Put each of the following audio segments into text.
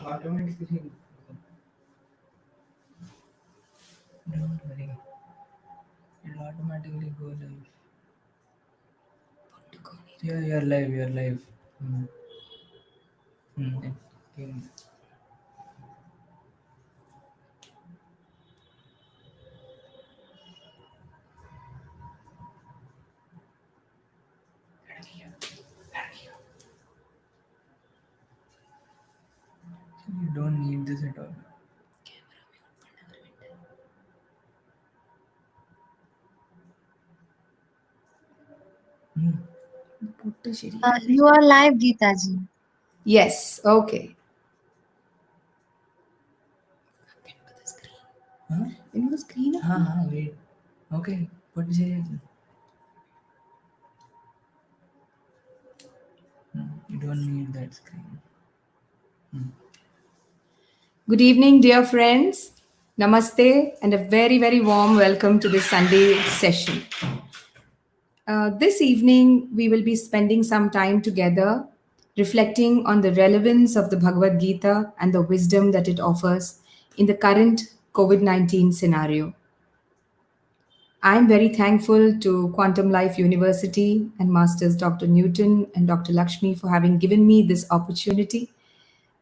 Automatically. Don't worry. It'll automatically go live. Yeah, you're live. You're live. Mm. It came. You don't need this at all. You are live, Geeta ji. Yes, okay. Huh? In the screen? Wait. Okay. Put it seriously. You don't need that screen. Good evening, dear friends. Namaste, and a very, very warm welcome to this Sunday session. This evening, we will be spending some time together reflecting on the relevance of the Bhagavad Gita and the wisdom that it offers in the current COVID-19 scenario. I'm very thankful to Quantum Life University and Masters Dr. Newton and Dr.Lakshmi for having given me this opportunity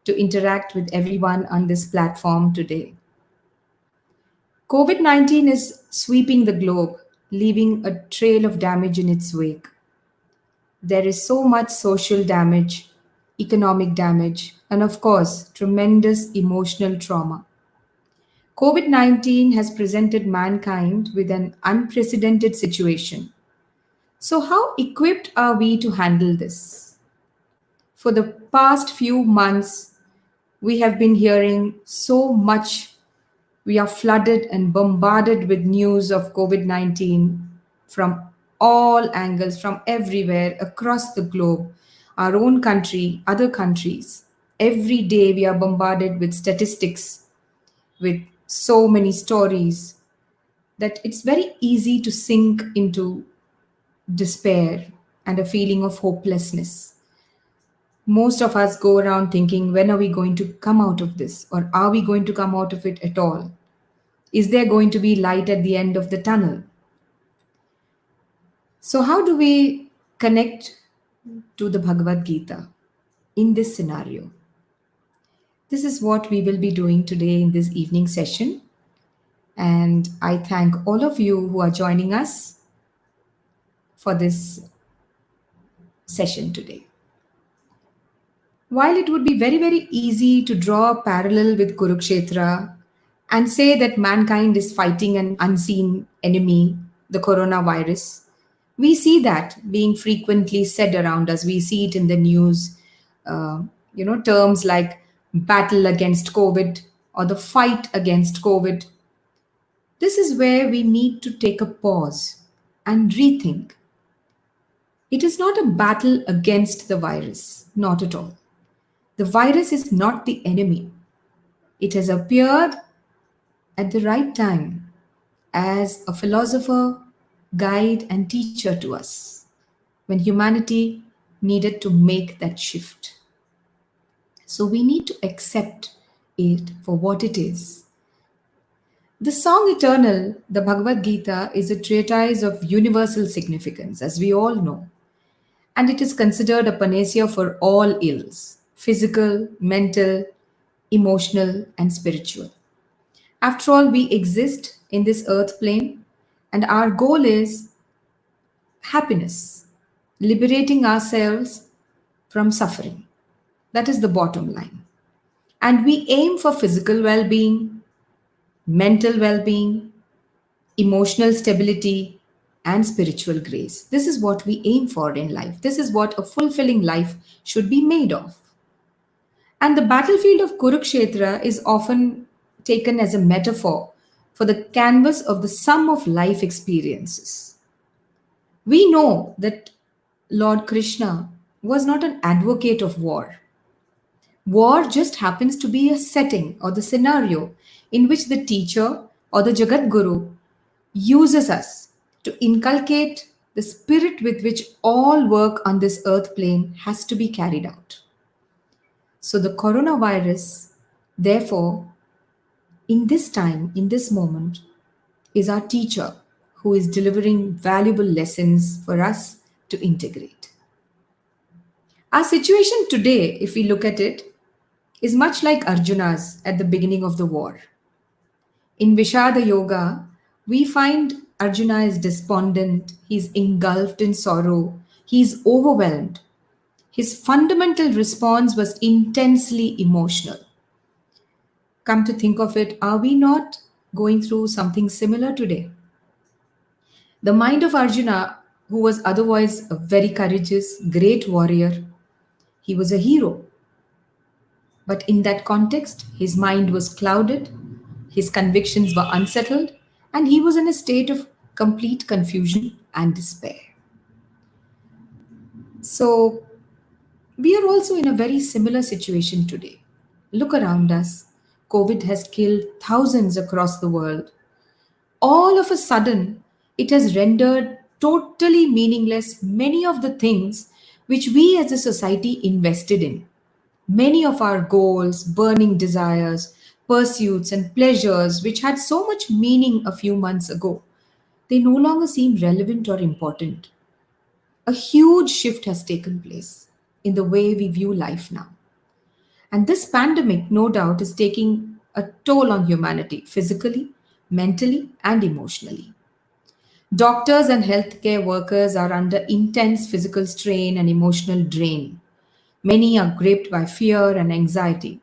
to interact with everyone on this platform today. COVID 19 is sweeping the globe, leaving a trail of damage in its wake. There is so much social damage, economic damage, and of course, tremendous emotional trauma. COVID 19 has presented mankind with an unprecedented situation. So, how equipped are we to handle this? For the past few months, we have been hearing so much. We are flooded and bombarded with news of COVID 19 from all angles, from everywhere across the globe, our own country, other countries. Every day we are bombarded with statistics, with so many stories that it's very easy to sink into despair and a feeling of hopelessness. Most of us go around thinking, when are we going to come out of this? Or are we going to come out of it at all? Is there going to be light at the end of the tunnel? So, how do we connect to the Bhagavad Gita in this scenario? This is what we will be doing today in this evening session. And I thank all of you who are joining us for this session today. While it would be very, very easy to draw a parallel with Kurukshetra and say that mankind is fighting an unseen enemy, the coronavirus, we see that being frequently said around us. We see it in the news, terms like battle against COVID or the fight against COVID. This is where we need to take a pause and rethink. It is not a battle against the virus, not at all. The virus is not the enemy. It has appeared at the right time as a philosopher, guide, and teacher to us when humanity needed to make that shift. So we need to accept it for what it is. The song Eternal, the Bhagavad Gita, is a treatise of universal significance, as we all know, and it is considered a panacea for all ills physical, mental, emotional, and spiritual. After all, we exist in this earth plane, and our goal is happiness, liberating ourselves from suffering. That is the bottom line. And we aim for physical well being, mental well being, emotional stability, and spiritual grace. This is what we aim for in life. This is what a fulfilling life should be made of. And the battlefield of Kurukshetra is often taken as a metaphor for the canvas of the sum of life experiences. We know that Lord Krishna was not an advocate of war. War just happens to be a setting or the scenario in which the teacher or the Jagat Guru uses us to inculcate the spirit with which all work on this earth plane has to be carried out. So the coronavirus, therefore, in this time, in this moment, is our teacher who is delivering valuable lessons for us to integrate. Our situation today, if we look at it, is much like Arjuna's at the beginning of the war. In Vishada Yoga, we find Arjuna is despondent, he's engulfed in sorrow, he's overwhelmed. His fundamental response was intensely emotional. Come to think of it, are we not going through something similar today? The mind of Arjuna, who was otherwise a very courageous, great warrior, he was a hero. But in that context, his mind was clouded, his convictions were unsettled, and he was in a state of complete confusion and despair. So, we are also in a very similar situation today. Look around us. COVID has killed thousands across the world. All of a sudden, it has rendered totally meaningless many of the things which we as a society invested in. Many of our goals, burning desires, pursuits, and pleasures, which had so much meaning a few months ago, they no longer seem relevant or important. A huge shift has taken place in the way we view life now. And this pandemic, no doubt, is taking a toll on humanity physically, mentally, and emotionally. Doctors and healthcare workers are under intense physical strain and emotional drain. Many are gripped by fear and anxiety.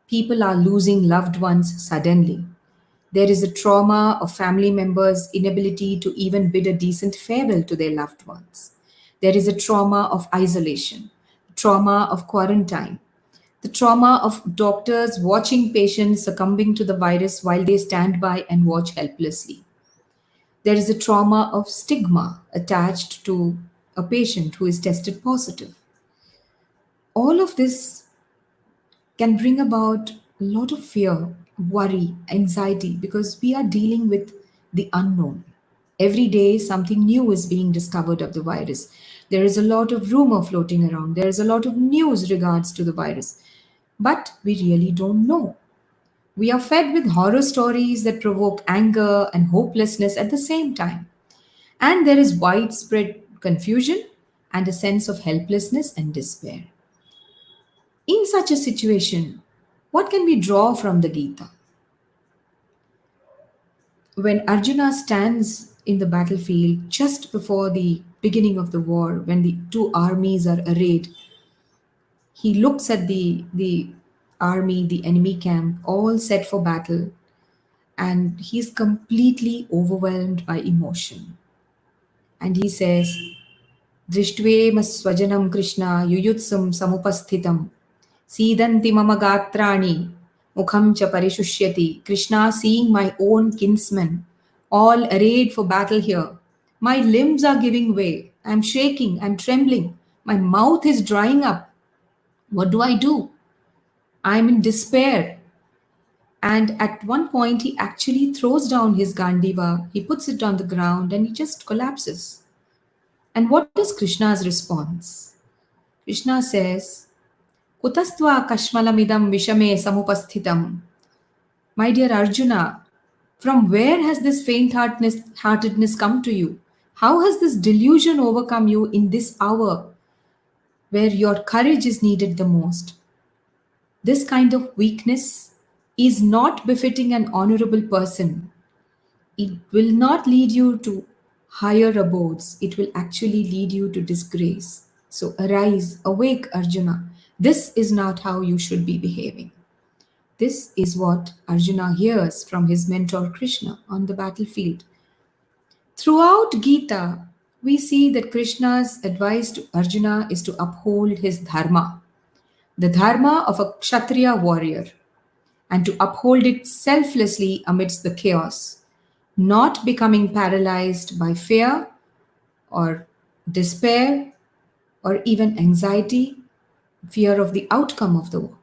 People are losing loved ones suddenly. There is a trauma of family members' inability to even bid a decent farewell to their loved ones. There is a trauma of isolation, trauma of quarantine, the trauma of doctors watching patients succumbing to the virus while they stand by and watch helplessly. There is a trauma of stigma attached to a patient who is tested positive. All of this can bring about a lot of fear, worry, anxiety because we are dealing with the unknown. Every day, something new is being discovered of the virus. There is a lot of rumor floating around. There is a lot of news regards to the virus. But we really don't know. We are fed with horror stories that provoke anger and hopelessness at the same time. And there is widespread confusion and a sense of helplessness and despair. In such a situation, what can we draw from the Gita? When Arjuna stands in the battlefield just before the beginning of the war, when the two armies are arrayed, he looks at the army, the enemy camp, all set for battle, and he's completely overwhelmed by emotion. And he says, Drishtve swajanam Krishna yuyutsam samupasthitam Sidanti mama gatrani mukham cha parishusyati. Krishna, seeing my own kinsmen all arrayed for battle here, my limbs are giving way. I'm shaking, I'm trembling. My mouth is drying up. What do I do? I'm in despair. And at one point, he actually throws down his Gandiva, he puts it on the ground, and he just collapses. And what is Krishna's response? Krishna says, Kutastva kashmalamidam vishame samupasthitam. My dear Arjuna, from where has this faint-heartedness come to you? How has this delusion overcome you in this hour where your courage is needed the most? This kind of weakness is not befitting an honorable person. It will not lead you to higher abodes. It will actually lead you to disgrace. So arise, awake, Arjuna. This is not how you should be behaving. This is what Arjuna hears from his mentor Krishna on the battlefield. Throughout Gita, we see that Krishna's advice to Arjuna is to uphold his dharma, the dharma of a Kshatriya warrior, and to uphold it selflessly amidst the chaos, not becoming paralyzed by fear or despair or even anxiety, fear of the outcome of the war.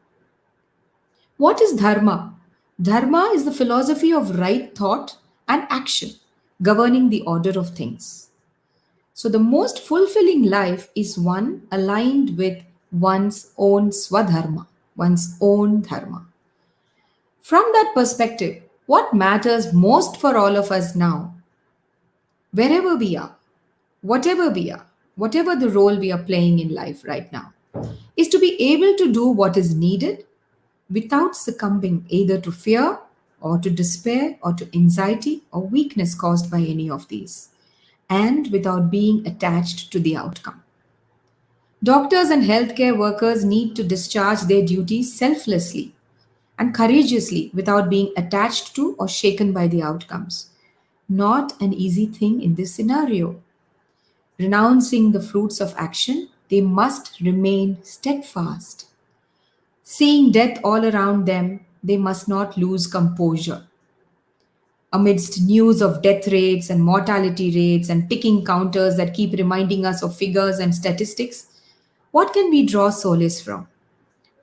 What is dharma? Dharma is the philosophy of right thought and action governing the order of things. So, the most fulfilling life is one aligned with one's own swadharma, one's own dharma. From that perspective, what matters most for all of us now, wherever we are, whatever we are, whatever the role we are playing in life right now, is to be able to do what is needed without succumbing either to fear or to despair or to anxiety or weakness caused by any of these, and without being attached to the outcome. Doctors and healthcare workers need to discharge their duties selflessly and courageously without being attached to or shaken by the outcomes. Not an easy thing in this scenario. Renouncing the fruits of action, they must remain steadfast. Seeing death all around them, they must not lose composure. Amidst news of death rates and mortality rates and ticking counters that keep reminding us of figures and statistics, what can we draw solace from?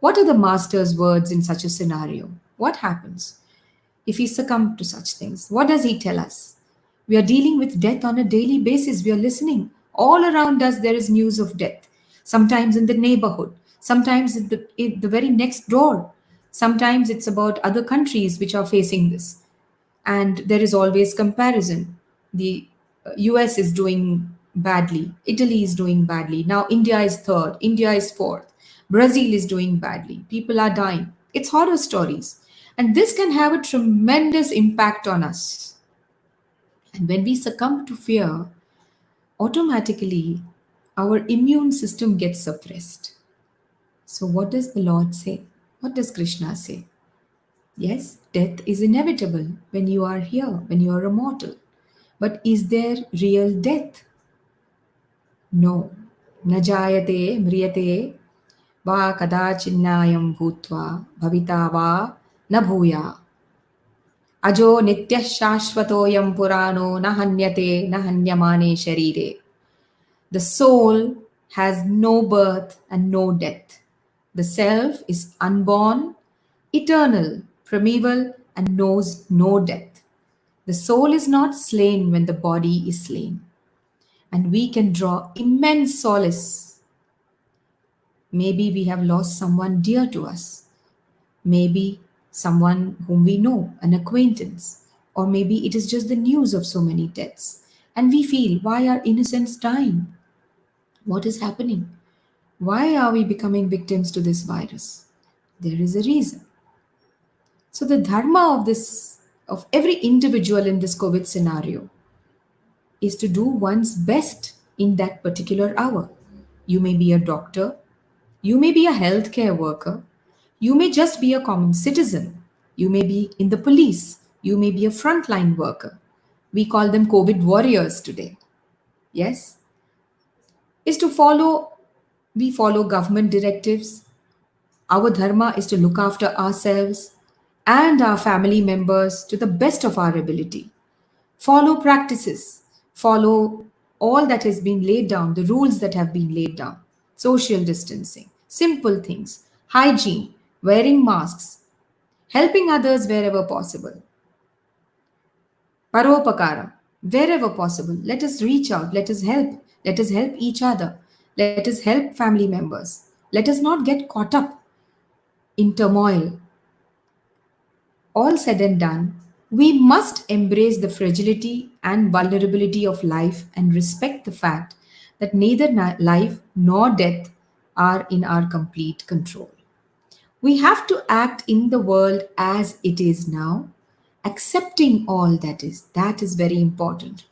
What are the master's words in such a scenario? What happens if we succumb to such things? What does he tell us? We are dealing with death on a daily basis. We are listening. All around us, there is news of death. Sometimes in the neighborhood, sometimes in the very next door. Sometimes it's about other countries which are facing this. And there is always comparison. The US is doing badly, Italy is doing badly, now India is third, India is fourth, Brazil is doing badly, people are dying. It's horror stories, and this can have a tremendous impact on us. And when we succumb to fear, automatically our immune system gets suppressed. So what does the Lord say? What does Krishna say? Yes, death is inevitable when you are here, when you are a mortal. But is there real death? No. Najayate mriyate va kadachinnayam bhutva bhavita va na bhuya. Ajo nityah shashvatoyam purano na hanyate na hanyamane sharire. The soul has no birth and no death. The self is unborn, eternal, primeval, and knows no death. The soul is not slain when the body is slain. And we can draw immense solace. Maybe we have lost someone dear to us. Maybe someone whom we know, an acquaintance. Or maybe it is just the news of so many deaths. And we feel, why are innocents dying? What is happening? Why are we becoming victims to this virus? There is a reason. So the dharma of every individual in this COVID scenario is to do one's best in that particular hour. You may be a doctor, you may be a healthcare worker, you may just be a common citizen, you may be in the police, you may be a frontline worker. We call them COVID warriors today. Yes? Is to follow, we follow government directives. Our dharma is to look after ourselves and our family members to the best of our ability. Follow practices, follow all that has been laid down, the rules that have been laid down, social distancing, simple things, hygiene, wearing masks, helping others wherever possible. Paropakara, wherever possible, let us reach out, let us help each other, let us help family members, let us not get caught up in turmoil. All said and done, we must embrace the fragility and vulnerability of life and respect the fact that neither life nor death are in our complete control. We have to act in the world as it is now, accepting all that is. That is very important.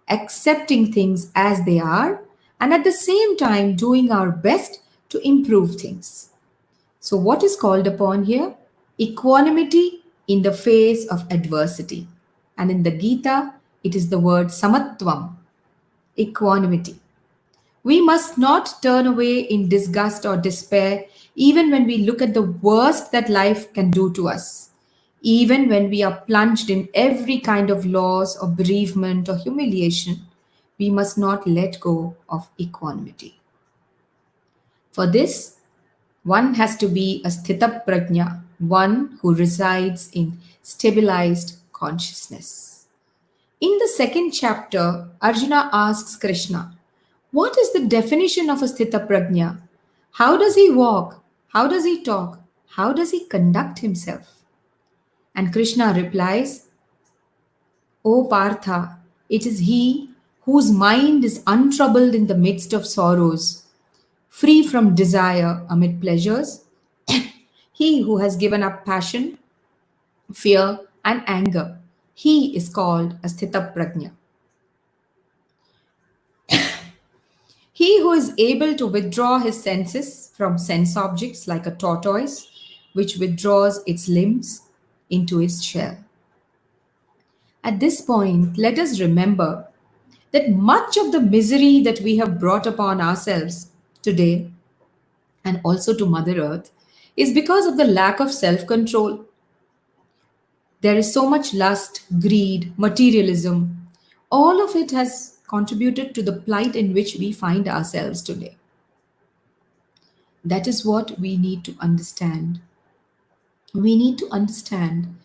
Accepting things as they are, and at the same time doing our best to improve things. So, what is called upon here? Equanimity in the face of adversity. And in the Gita, it is the word samatvam, equanimity. We must not turn away in disgust or despair, even when we look at the worst that life can do to us. Even when we are plunged in every kind of loss or bereavement or humiliation, we must not let go of equanimity. For this, one has to be a sthita prajna, one who resides in stabilized consciousness. In the second chapter, Arjuna asks Krishna, what is the definition of a sthita prajna? How does he walk? How does he talk? how does he conduct himself? And Krishna replies, O Partha, it is he whose mind is untroubled in the midst of sorrows, free from desire amid pleasures, he who has given up passion, fear, and anger. He is called a Sthita Prajna. He who is able to withdraw his senses from sense objects like a tortoise, which withdraws its limbs into its shell. At this point, let us remember that much of the misery that we have brought upon ourselves today and also to Mother Earth is because of the lack of self control. There is so much lust, greed, materialism. All of it has contributed to the plight in which we find ourselves today. That is what we need to understand. We need to understand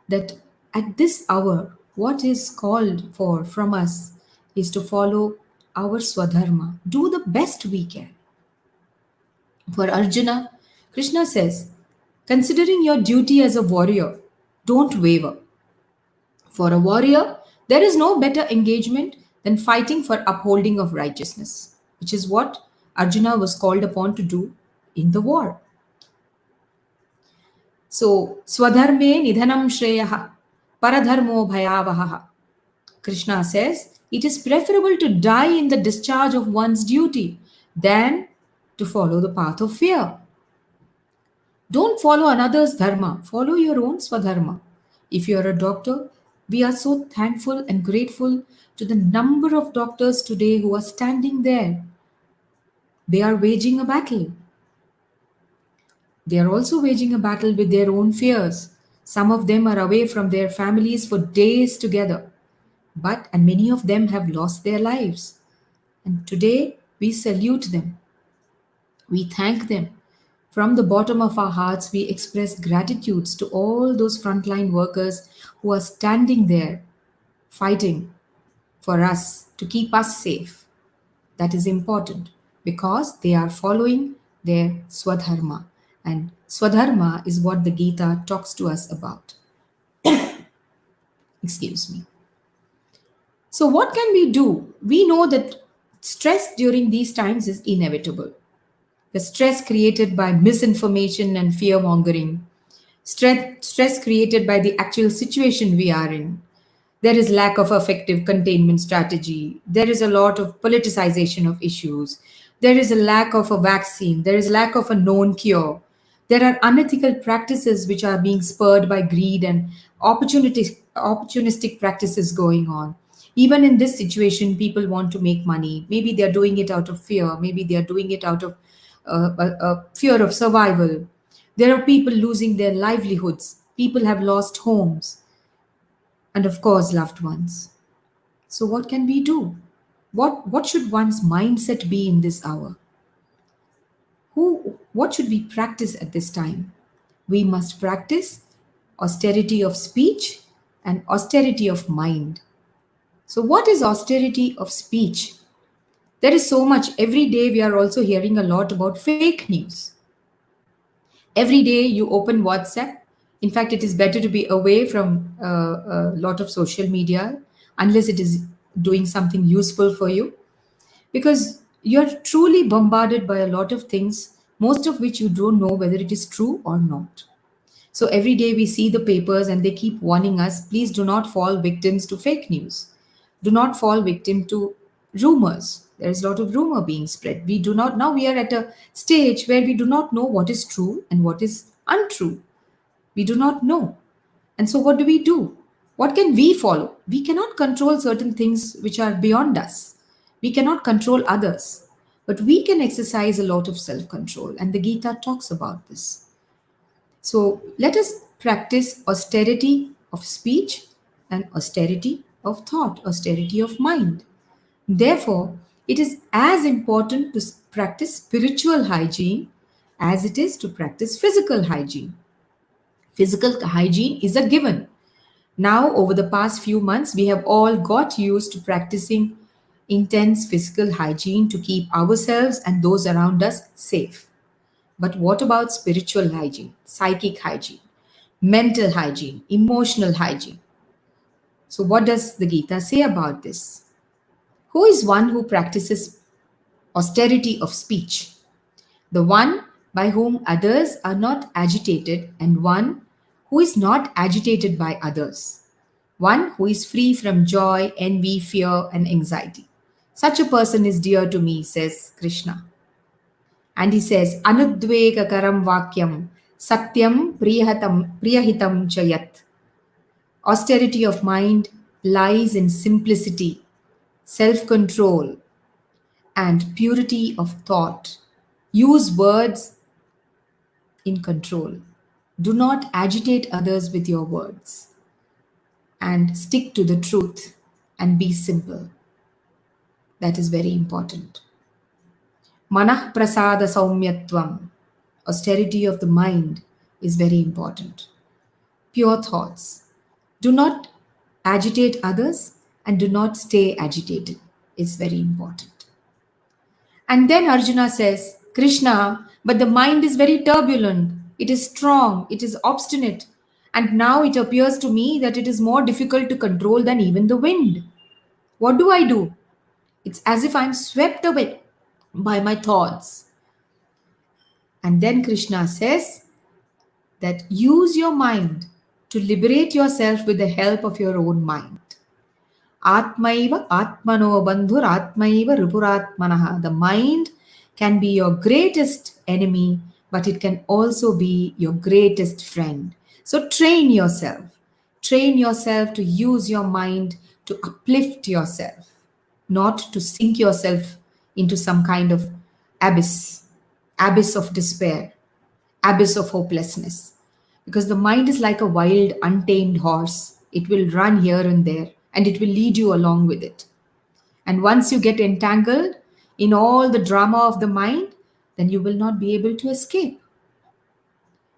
that at this hour, what is called for from us is to follow our swadharma, do the best we can. For Arjuna, Krishna says, considering your duty as a warrior, don't waver. For a warrior, there is no better engagement than fighting for upholding of righteousness, which is what Arjuna was called upon to do in the war. So, swadharme nidhanam shreyaha, paradharmo bhayavaha. Krishna says, it is preferable to die in the discharge of one's duty than to follow the path of fear. Don't follow another's dharma, follow your own swadharma. If you are a doctor, we are so thankful and grateful to the number of doctors today who are standing there. They are waging a battle. They are also waging a battle with their own fears. Some of them are away from their families for days together, and many of them have lost their lives. And today we salute them. We thank them. From the bottom of our hearts, we express gratitudes to all those frontline workers who are standing there fighting for us to keep us safe. That is important because they are following their swadharma. And swadharma is what the Gita talks to us about. Excuse me. So, what can we do? We know that stress during these times is inevitable. The stress created by misinformation and fear mongering, stress created by the actual situation we are in. There is lack of effective containment strategy. There is a lot of politicization of issues. There is a lack of a vaccine. There is lack of a known cure. There are unethical practices which are being spurred by greed and opportunistic practices going on. Even in this situation, people want to make money. Maybe they're doing it out of fear. Maybe they're doing it out of a fear of survival. There are people losing their livelihoods. People have lost homes and, of course, loved ones. So, what can we do? What should one's mindset be in this hour? What should we practice at this time? We must practice austerity of speech and austerity of mind. So, what is austerity of speech? There is so much. Every day, we are also hearing a lot about fake news. Every day, you open WhatsApp. In fact, it is better to be away from a lot of social media unless it is doing something useful for you because you're truly bombarded by a lot of things, most of which you don't know whether it is true or not. So every day we see the papers and they keep warning us, please do not fall victims to fake news. Do not fall victim to rumors. There is a lot of rumor being spread. Now we are at a stage where we do not know what is true and what is untrue. We do not know. And so what do we do? What can we follow? We cannot control certain things which are beyond us. We cannot control others. But we can exercise a lot of self control. And the Gita talks about this. So let us practice austerity of speech and austerity of thought, austerity of mind. Therefore, it is as important to practice spiritual hygiene as it is to practice physical hygiene. Physical hygiene is a given. Now, over the past few months, we have all got used to practicing intense physical hygiene to keep ourselves and those around us safe. But what about spiritual hygiene, psychic hygiene, mental hygiene, emotional hygiene? So, what does the Gita say about this? Who is one who practices austerity of speech? The one by whom others are not agitated, and one who is not agitated by others, one who is free from joy, envy, fear, and anxiety. Such a person is dear to me, says Krishna. And he says, Anudvekakaram Vakyam Satyam Priyahitam Chayat. Austerity of mind lies in simplicity, self control, and purity of thought. Use words in control. Do not agitate others with your words. And stick to the truth and be simple. That is very important. Manah prasada saumyatvam. Austerity of the mind is very important. Pure thoughts. Do not agitate others and do not stay agitated. It's very important. And then Arjuna says, Krishna, but the mind is very turbulent. It is strong. It is obstinate. And now it appears to me that it is more difficult to control than even the wind. What do I do? It's as if I'm swept away by my thoughts. And then Krishna says that use your mind to liberate yourself with the help of your own mind. Atmaiva Atmano Bandhur Atmaiva Ripuratmanaha. The mind can be your greatest enemy, but it can also be your greatest friend. So train yourself. Train yourself to use your mind to uplift yourself, not to sink yourself into some kind of abyss, abyss of despair, abyss of hopelessness. Because the mind is like a wild, untamed horse. It will run here and there and it will lead you along with it. And once you get entangled in all the drama of the mind, then you will not be able to escape.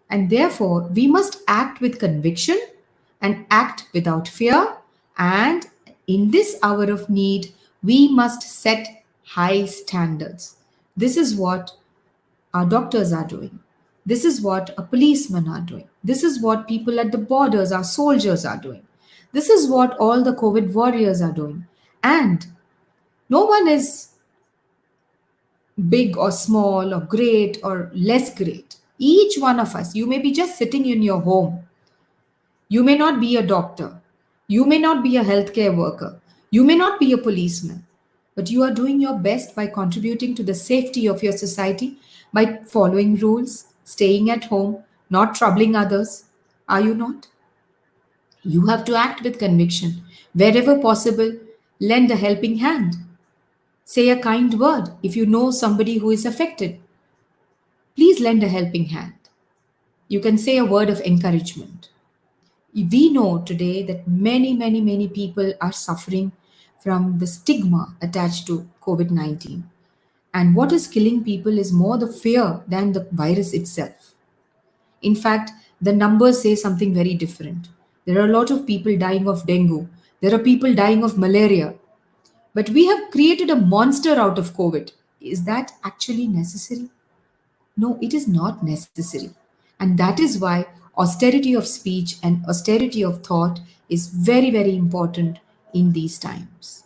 And therefore, we must act with conviction and act without fear. And in this hour of need, we must set high standards. This is what our doctors are doing. This is what a policeman are doing. This is what people at the borders, our soldiers are doing. This is what all the COVID warriors are doing. And no one is big or small or great or less great. Each one of us, you may be just sitting in your home. You may not be a doctor. You may not be a healthcare worker. You may not be a policeman. But you are doing your best by contributing to the safety of your society, by following rules, staying at home, not troubling others. Are you not? You have to act with conviction. Wherever possible, lend a helping hand. Say a kind word if you know somebody who is affected. Please lend a helping hand. You can say a word of encouragement. We know today that many people are suffering from the stigma attached to COVID-19. And what is killing people is more the fear than the virus itself. In fact, the numbers say something very different. There are a lot of people dying of dengue. There are people dying of malaria. But we have created a monster out of COVID. Is that actually necessary? No, it is not necessary. And that is why austerity of speech and austerity of thought is very important in these times.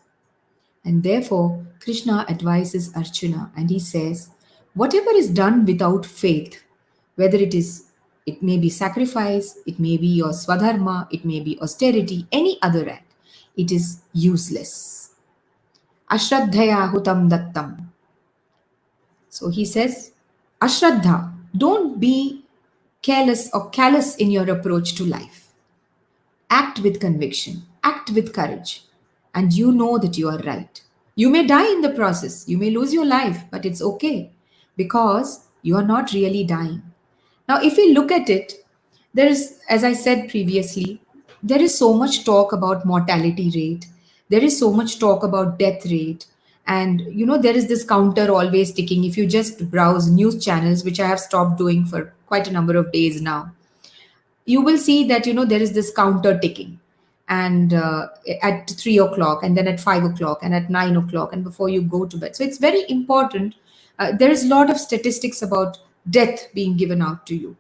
And therefore, Krishna advises Arjuna and he says, whatever is done without faith, whether it may be sacrifice, it may be your swadharma, it may be austerity, any other act, it is useless. Ashraddhaya hutam dattam. So he says, Ashraddha, don't be careless or callous in your approach to life. Act with conviction, act with courage, and you know that you are right. You may die in the process, you may lose your life, but it's okay because you are not really dying. Now, if we look at it, there is, as I said previously, there is so much talk about mortality rate. There is so much talk about death rate. And, there is this counter always ticking. If you just browse news channels, which I have stopped doing for quite a number of days now, you will see that, there is this counter ticking. And at 3 o'clock, and then at 5 o'clock, and at 9 o'clock, and before you go to bed. So it's very important. There is a lot of statistics about death being given out to you.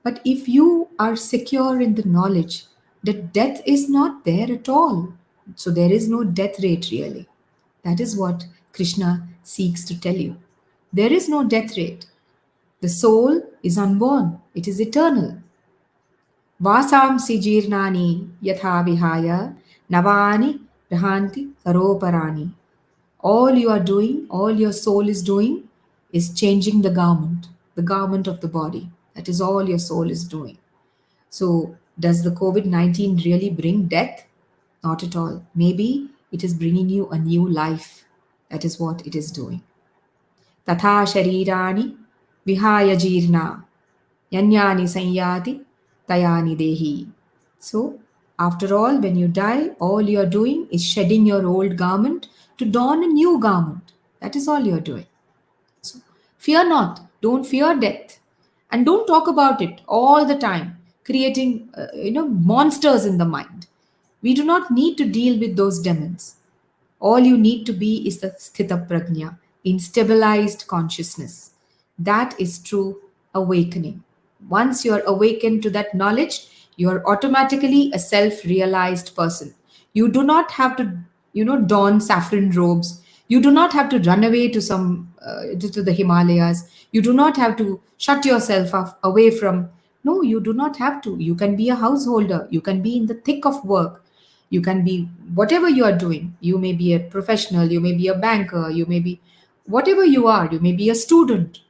But if you are secure in the knowledge that death is not there at all, so there is no death rate really. That is what Krishna seeks to tell you. There is no death rate. The soul is unborn, it is eternal. Vasamsi jirnani yatha vihaya navani rahanti saroparani. All you are doing, all your soul is doing, is changing the garment of the body. That is all your soul is doing. So, does the COVID 19 really bring death? Not at all. Maybe it is bringing you a new life. That is what it is doing. Tatha sharirani vihaya jirna yanyani sanyati tayani dehi. So, after all, when you die, all you are doing is shedding your old garment to don a new garment. That is all you are doing. So, fear not. Don't fear death. And don't talk about it all the time, creating monsters in the mind. We do not need to deal with those demons. All you need to be is the sthita prajna, in stabilized consciousness. That is true awakening. Once you are awakened to that knowledge, you are automatically a self-realized person. You do not have to, don saffron robes. You do not have to run away to to the Himalayas. You do not have to shut yourself away from. No, you do not have to. You can be a householder. You can be in the thick of work. You can be whatever you are doing. You may be a professional. You may be a banker. You may be whatever you are. You may be a student.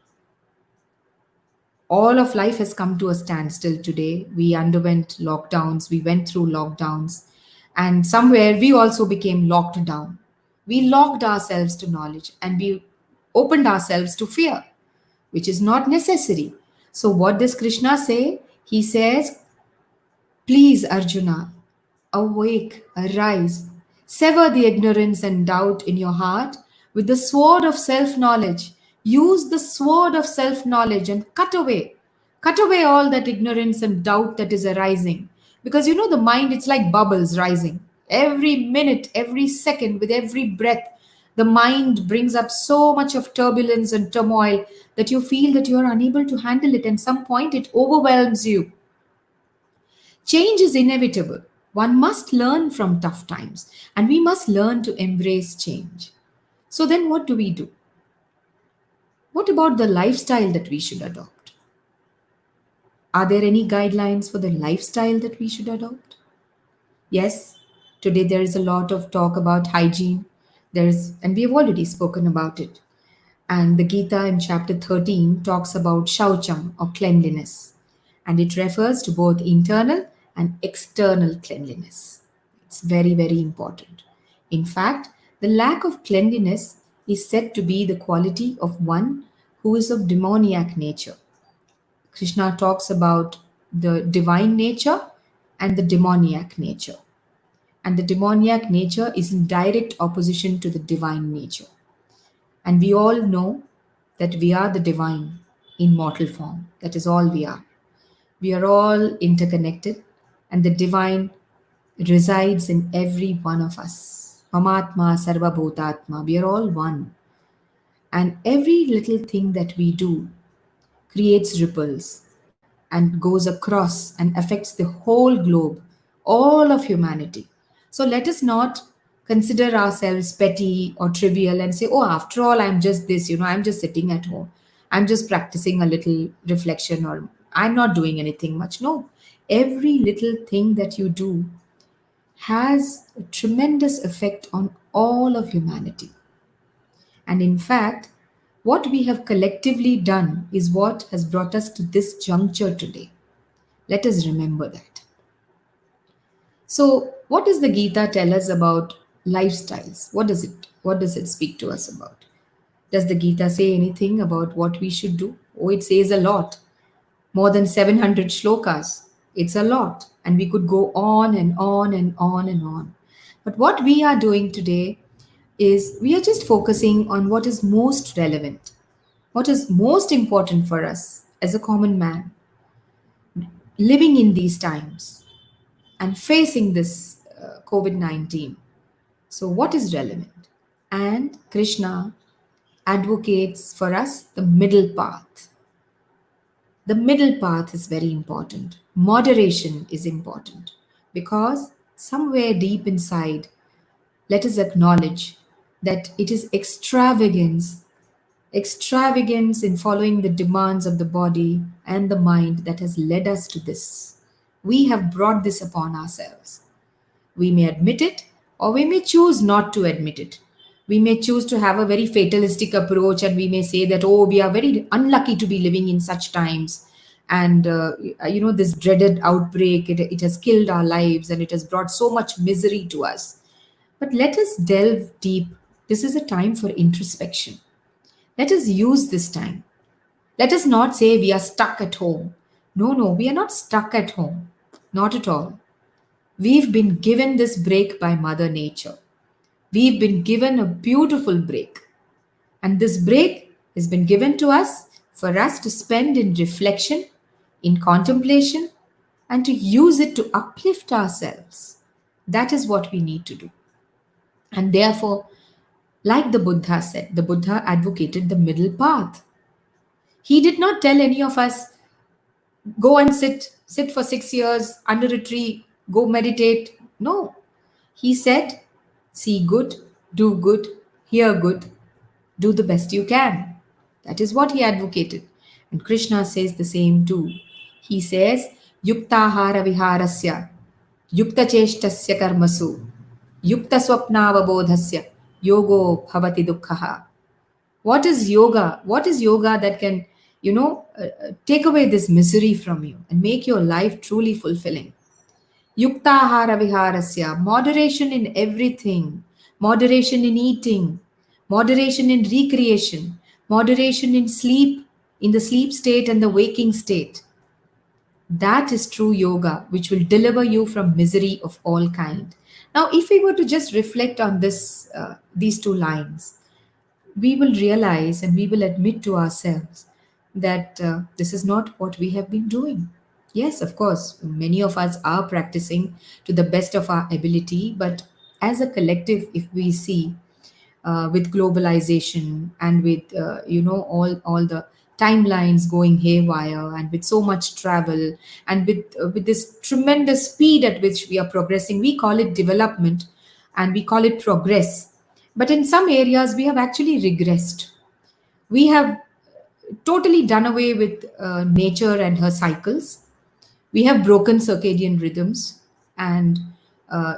All of life has come to a standstill today. We underwent lockdowns, we went through lockdowns, and somewhere we also became locked down. We locked ourselves to knowledge and we opened ourselves to fear, which is not necessary. So, what does Krishna say? He says, please, Arjuna, awake, arise, sever the ignorance and doubt in your heart with the sword of self knowledge. Use the sword of self knowledge and cut away all that ignorance and doubt that is arising. Because the mind, it's like bubbles rising. Every minute, every second, with every breath, the mind brings up so much of turbulence and turmoil that you feel that you are unable to handle it, and some point it overwhelms you. Change is inevitable. One must learn from tough times, and we must learn to embrace change. So, then what do we do? What about the lifestyle that we should adopt? Are there any guidelines for the lifestyle that we should adopt? Yes, today there is a lot of talk about hygiene. And we have already spoken about it. And the Gita in chapter 13 talks about shaucham or cleanliness, and it refers to both internal and external cleanliness. It's very, very important. In fact, the lack of cleanliness is said to be the quality of one who is of demoniac nature. Krishna talks about the divine nature and the demoniac nature. And the demoniac nature is in direct opposition to the divine nature. And we all know that we are the divine in mortal form. That is all we are. We are all interconnected, and the divine resides in every one of us. Mamatma Sarva Bhutatma. We are all one. And every little thing that we do creates ripples and goes across and affects the whole globe, all of humanity. So let us not consider ourselves petty or trivial and say, oh, after all, I'm just this, I'm just sitting at home. I'm just practicing a little reflection, or I'm not doing anything much. No, every little thing that you do has a tremendous effect on all of humanity. And in fact, what we have collectively done is what has brought us to this juncture today. Let us remember that. So, what does the Gita tell us about lifestyles? What does it speak to us about? Does the Gita say anything about what we should do? Oh, it says a lot. More than 700 shlokas. It's a lot. And we could go on and on and on and on. But what we are doing today is we are just focusing on what is most relevant, what is most important for us as a common man living in these times and facing this COVID 19. So, what is relevant? And Krishna advocates for us the middle path. The middle path is very important. Moderation is important because somewhere deep inside, let us acknowledge that it is extravagance in following the demands of the body and the mind that has led us to this. We have brought this upon ourselves. We may admit it or we may choose not to admit it. We may choose to have a very fatalistic approach and we may say that, oh, we are very unlucky to be living in such times. And, this dreaded outbreak, it has killed our lives and it has brought so much misery to us. But let us delve deep. This is a time for introspection. Let us use this time. Let us not say we are stuck at home. No, we are not stuck at home. Not at all. We've been given this break by Mother Nature. We've been given a beautiful break. And this break has been given to us for us to spend in reflection, in contemplation, and to use it to uplift ourselves. That is what we need to do. And therefore, like the Buddha said, the Buddha advocated the middle path. He did not tell any of us, go and sit for 6 years under a tree, go meditate. No. He said, see good, do good, hear good, do the best you can. That is what he advocated. And Krishna says the same too. He says, Yuktahara viharasya, Yukta cheshtasya karmasu, Yukta swapnavabodhasya, yogo bhavati dukkhaha. What is yoga? What is yoga that can, take away this misery from you and make your life truly fulfilling? Yuktahara viharasya, moderation in everything, moderation in eating, moderation in recreation, moderation in sleep, in the sleep state and the waking state. That is true yoga, which will deliver you from misery of all kind. Now, if we were to just reflect on these two lines, we will realize and we will admit to ourselves that this is not what we have been doing. Yes, of course, many of us are practicing to the best of our ability, but as a collective, if we see with globalization and with all the timelines going haywire and with so much travel and with this tremendous speed at which we are progressing, we call it development and we call it progress, but in some areas we have actually regressed. We have totally done away with nature and her cycles. We have broken circadian rhythms, and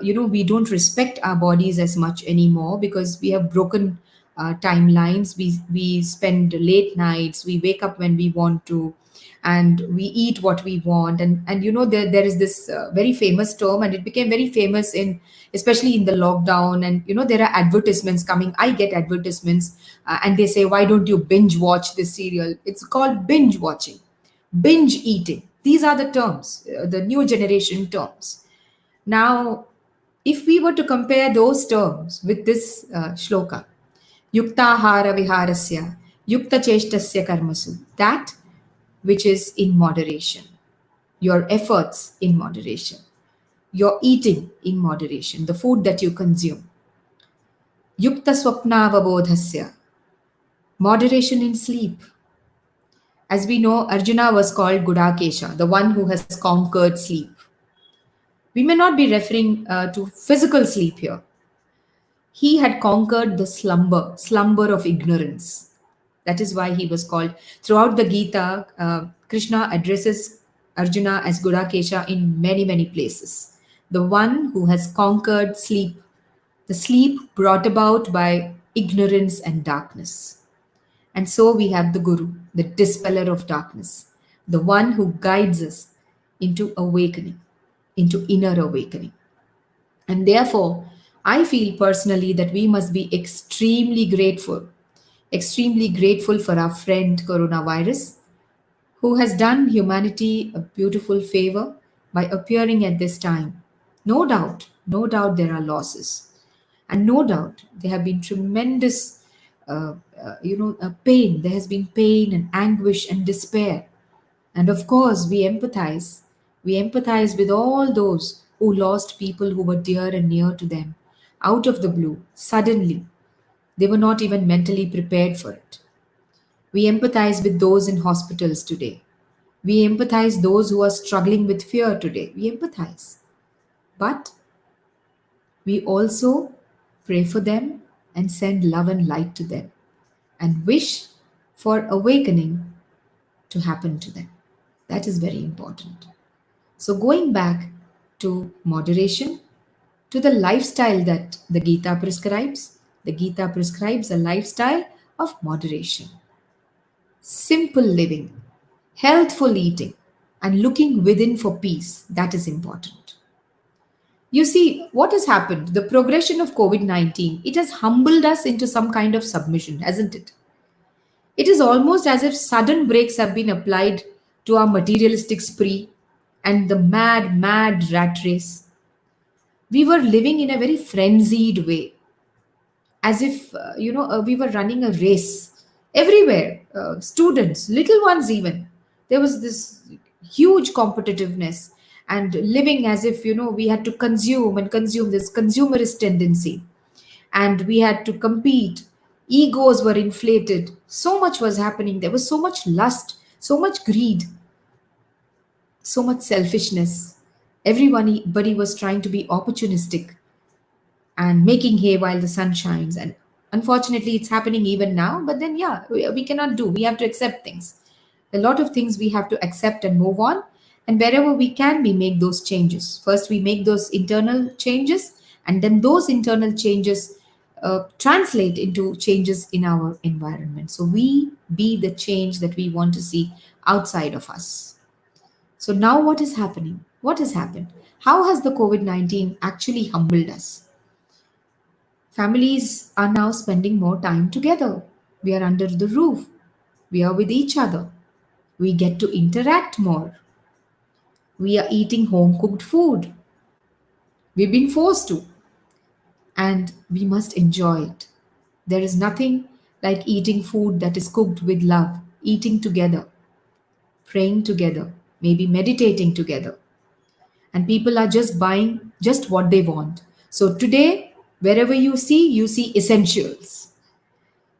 we don't respect our bodies as much anymore because we have broken timelines. We spend late nights, we wake up when we want to, and we eat what we want. And there is this very famous term, and it became very famous in, especially in the lockdown. And there are advertisements coming. I get advertisements, and they say, why don't you binge watch this serial? It's called binge watching, binge eating. These are the terms, the new generation terms. Now, if we were to compare those terms with this shloka, yuktahara viharasya, yukta cheshtasya karmasu, that which is in moderation, your efforts in moderation, your eating in moderation, the food that you consume, yukta swapnavabodhasya, moderation in sleep. As we know, Arjuna was called Gudakesha, the one who has conquered sleep. We may not be referring to physical sleep here. He had conquered the slumber of ignorance. That is why he was called. Throughout the Gita, Krishna addresses Arjuna as Gudakesha in many, many places. The one who has conquered sleep, the sleep brought about by ignorance and darkness. And so we have the Guru, the dispeller of darkness, the one who guides us into awakening, into inner awakening. And therefore, I feel personally that we must be extremely grateful for our friend coronavirus, who has done humanity a beautiful favor by appearing at this time. No doubt there are losses. And no doubt there have been tremendous, pain. There has been pain and anguish and despair. And of course, we empathize. We empathize with all those who lost people who were dear and near to them out of the blue, suddenly. They were not even mentally prepared for it. We empathize with those in hospitals today. We empathize those who are struggling with fear today. We empathize. But we also pray for them and send love and light to them and wish for awakening to happen to them. That is very important. So, going back to moderation, to the lifestyle that the Gita prescribes a lifestyle of moderation, simple living, healthful eating, and looking within for peace. That is important. You see, what has happened? The progression of COVID 19, it has humbled us into some kind of submission, hasn't it? It is almost as if sudden brakes have been applied to our materialistic spree and the mad rat race. We were living in a very frenzied way, as if, we were running a race everywhere. Students, little ones, even. There was this huge competitiveness and living as if, we had to consume and consume, this consumerist tendency, and we had to compete. Egos were inflated. So much was happening. There was so much lust, so much greed, so much selfishness. Everybody was trying to be opportunistic and making hay while the sun shines. And unfortunately, it's happening even now. But then, yeah, we cannot do. We have to accept things. A lot of things we have to accept and move on. And wherever we can, we make those changes. First, we make those internal changes, and then those internal changes translate into changes in our environment. So we be the change that we want to see outside of us. So now what is happening? What has happened? How has the COVID 19 actually humbled us? Families are now spending more time together. We are under the roof. We are with each other. We get to interact more. We are eating home cooked food. We've been forced to, and we must enjoy it. There is nothing like eating food that is cooked with love, eating together, praying together, maybe meditating together. And people are just buying just what they want. So today, wherever you see essentials.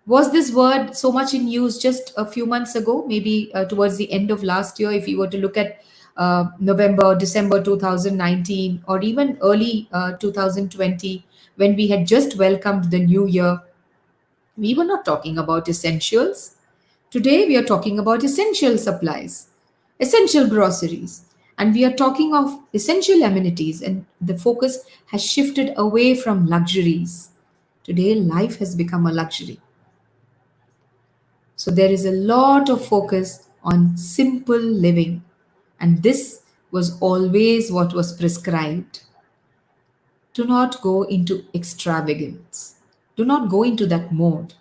Was this word so much in use just a few months ago, maybe towards the end of last year, if you were to look at November, December 2019, or even early 2020, when we had just welcomed the new year? We were not talking about essentials. Today, we are talking about essential supplies, essential groceries, and we are talking of essential amenities, and the focus has shifted away from luxuries. Today, life has become a luxury. So there is a lot of focus on simple living. And this was always what was prescribed. Do not go into extravagance. Do not go into that mode.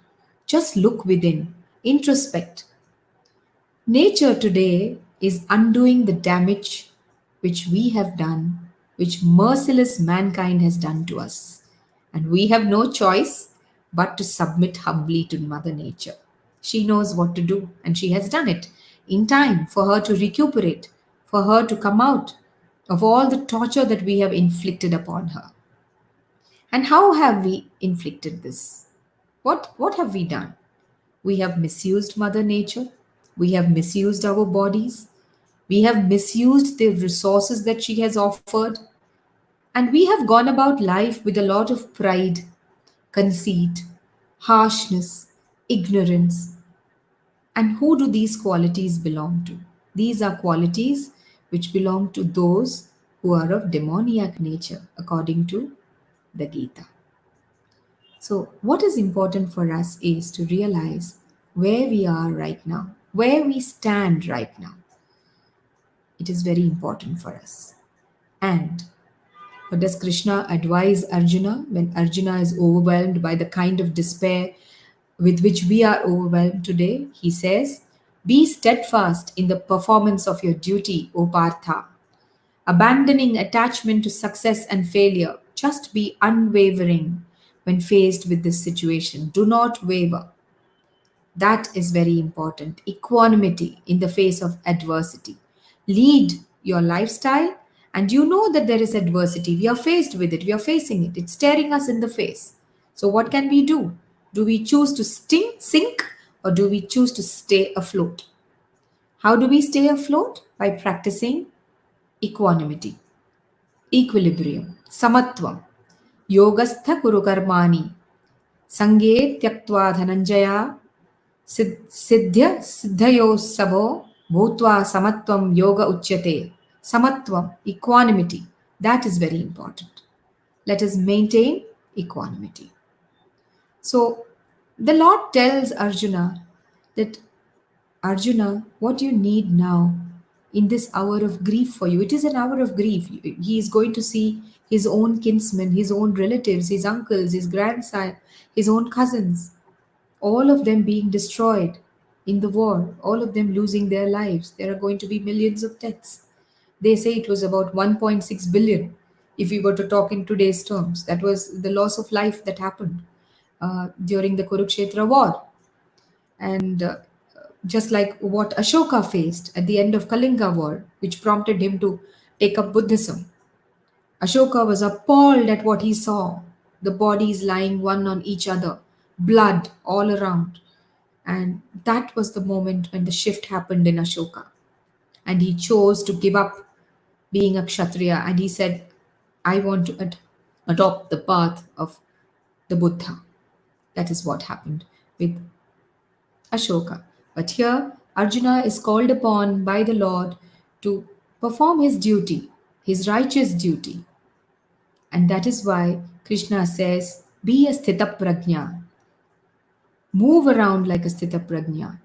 Just look within, introspect. Nature today is undoing the damage which we have done, which merciless mankind has done to us. And we have no choice but to submit humbly to Mother Nature. She knows what to do, and she has done it in time for her to recuperate, for her to come out of all the torture that we have inflicted upon her. And how have we inflicted this? What have we done? We have misused Mother Nature. We have misused our bodies. We have misused the resources that she has offered. And we have gone about life with a lot of pride, conceit, harshness, ignorance. And who do these qualities belong to? These are qualities which belong to those who are of demoniac nature, according to the Gita. So, what is important for us is to realize where we are right now, where we stand right now. It is very important for us. And what does Krishna advise Arjuna when Arjuna is overwhelmed by the kind of despair with which we are overwhelmed today? He says, be steadfast in the performance of your duty, O Partha. Abandoning attachment to success and failure, just be unwavering when faced with this situation. Do not waver. That is very important. Equanimity in the face of adversity. Lead your lifestyle, and you know that there is adversity. We are faced with it, we are facing it. It's staring us in the face. So, what can we do? Do we choose to sink, or do we choose to stay afloat? How do we stay afloat? By practicing equanimity, equilibrium, samatvam, yogastha kuru karmani, sange tyaktva dhananjaya, siddhya siddhayo sabho, bhutva samatvam yoga uchyate. Samatvam, equanimity, that is very important. Let us maintain equanimity. So the Lord tells Arjuna that Arjuna, what you need now in this hour of grief for you, it is an hour of grief. He is going to see his own kinsmen, his own relatives, his uncles, his grandson, his own cousins, all of them being destroyed in the war, all of them losing their lives. There are going to be millions of deaths. They say it was about 1.6 billion, if we were to talk in today's terms. That was the loss of life that happened during the Kurukshetra war. And just like what Ashoka faced at the end of Kalinga war, which prompted him to take up Buddhism. Ashoka was appalled at what he saw, the bodies lying one on each other, blood all around. And that was the moment when the shift happened in Ashoka. And he chose to give up being a Kshatriya, and he said, I want to adopt the path of the Buddha. That is what happened with Ashoka. But here, Arjuna is called upon by the Lord to perform his duty, his righteous duty. And that is why Krishna says, be a sthita prajna. Move around like a sthita prajna.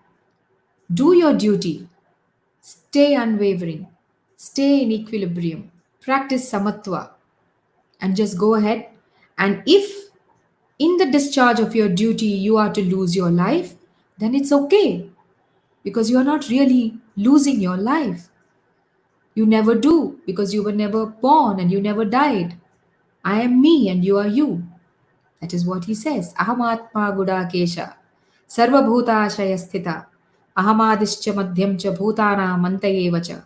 Do your duty. Stay unwavering. Stay in equilibrium. Practice samatva. And just go ahead. And if in the discharge of your duty you are to lose your life, then it's okay. Because you are not really losing your life. You never do, because you were never born and you never died. I am me and you are you. That is what he says. Ahamatma Gudakesha. Sarva Bhutashaya Sthita. Ahamadischa Madhyam cha Bhutana Mantayevacha.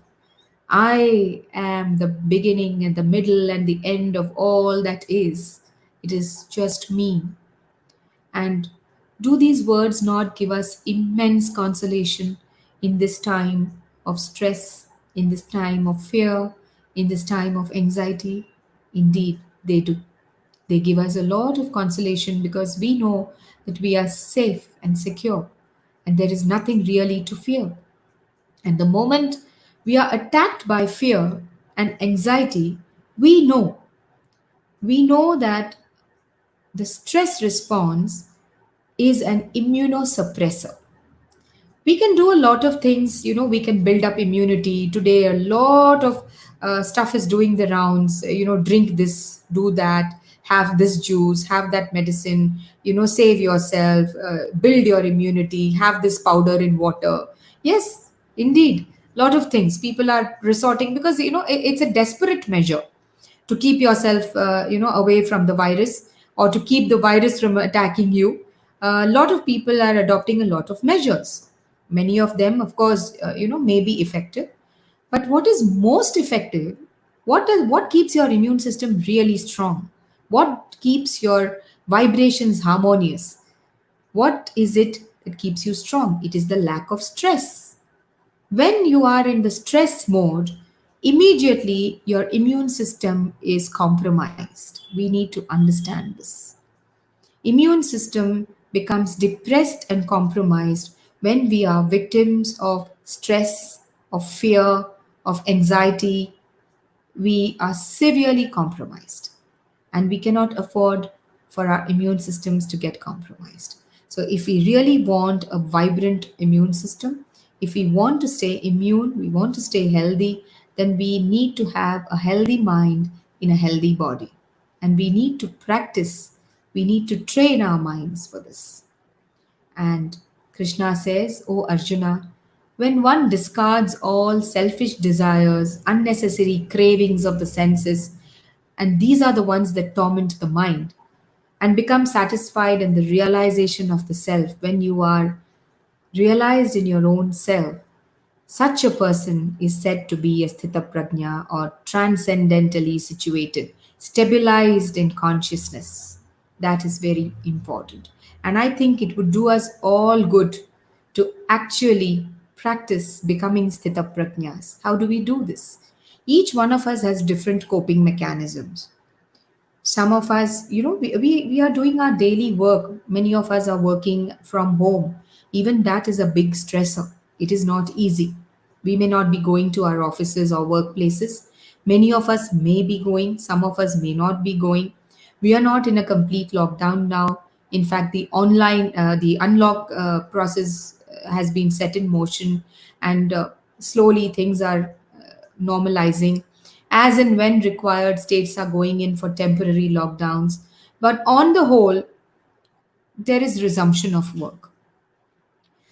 I am the beginning and the middle and the end of all that is. It is just me. And do these words not give us immense consolation in this time of stress, in this time of fear, in this time of anxiety? Indeed, they do. They give us a lot of consolation because we know that we are safe and secure and there is nothing really to fear. And the moment we are attacked by fear and anxiety, we know. We know that the stress response is an immunosuppressor. We can do a lot of things, we can build up immunity. Today, a lot of stuff is doing the rounds, drink this, do that, have this juice, have that medicine, save yourself, build your immunity, have this powder in water. Yes, indeed, lot of things people are resorting because, it's a desperate measure to keep yourself away from the virus or to keep the virus from attacking you. A lot of people are adopting a lot of measures. Many of them, of course, may be effective, but what is most effective, what keeps your immune system really strong, what keeps your vibrations harmonious, what is it that keeps you strong? It is the lack of stress. When you are in the stress mode, immediately your immune system is compromised. We need to understand this. Immune system becomes depressed and compromised when we are victims of stress, of fear, of anxiety. We are severely compromised and we cannot afford for our immune systems to get compromised. So, if we really want a vibrant immune system, if we want to stay immune, we want to stay healthy, then we need to have a healthy mind in a healthy body. And we need to practice, we need to train our minds for this. And Krishna says, O Arjuna, when one discards all selfish desires, unnecessary cravings of the senses, and these are the ones that torment the mind, and become satisfied in the realization of the self, when you are realized in your own self, such a person is said to be a sthita prajna or transcendentally situated, stabilized in consciousness. That is very important. And I think it would do us all good to actually practice becoming sthita prajnas. How do we do this? Each one of us has different coping mechanisms. Some of us, we are doing our daily work. Many of us are working from home. Even that is a big stressor. It is not easy. We may not be going to our offices or workplaces. Many of us may be going, some of us may not be going. We are not in a complete lockdown now. In fact, the unlock process has been set in motion, and slowly things are normalizing. As and when required, states are going in for temporary lockdowns. But on the whole, there is resumption of work.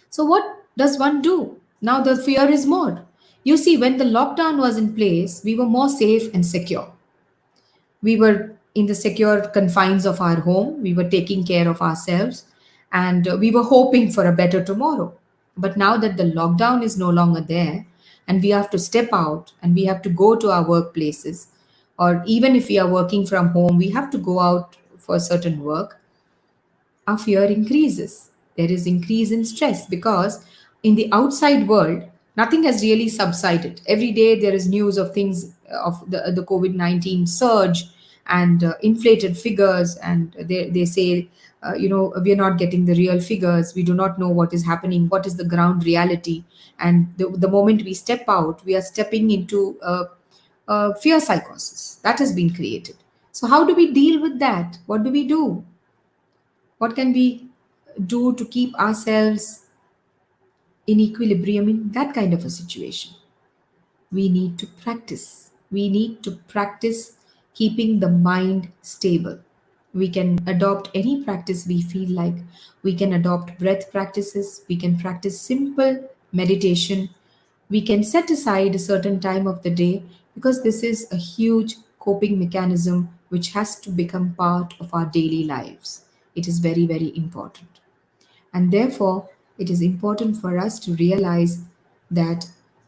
So, what does one do? Now the fear is more. You see, when the lockdown was in place, we were more safe and secure. We were in the secure confines of our home, we were taking care of ourselves, and we were hoping for a better tomorrow. But now that the lockdown is no longer there, and we have to step out and we have to go to our workplaces, or even if we are working from home, we have to go out for certain work, our fear increases. There is increase in stress because in the outside world, nothing has really subsided. Every day there is news of things of the COVID-19 surge and inflated figures, and they say, we are not getting the real figures. We do not know what is happening, what is the ground reality. And the moment we step out, we are stepping into fear psychosis that has been created. So, how do we deal with that? What do we do? What can we do to keep ourselves in equilibrium in that kind of a situation? We need to practice. We need to practice keeping the mind stable. We can adopt any practice we feel like. We can adopt breath practices. We can practice simple meditation. We can set aside a certain time of the day, because this is a huge coping mechanism which has to become part of our daily lives. It is very, very important. And therefore, it is important for us to realize that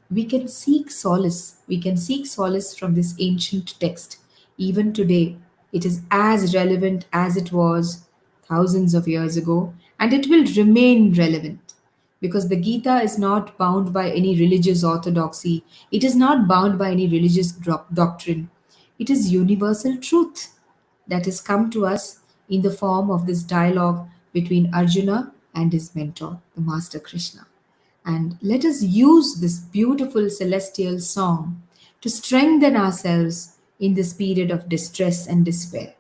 we can seek solace. We can seek solace from this ancient text. Even today, it is as relevant as it was thousands of years ago, and it will remain relevant because the Gita is not bound by any religious orthodoxy, it is not bound by any religious doctrine. It is universal truth that has come to us in the form of this dialogue between Arjuna and his mentor, the Master Krishna. And let us use this beautiful celestial song to strengthen ourselves in this period of distress and despair.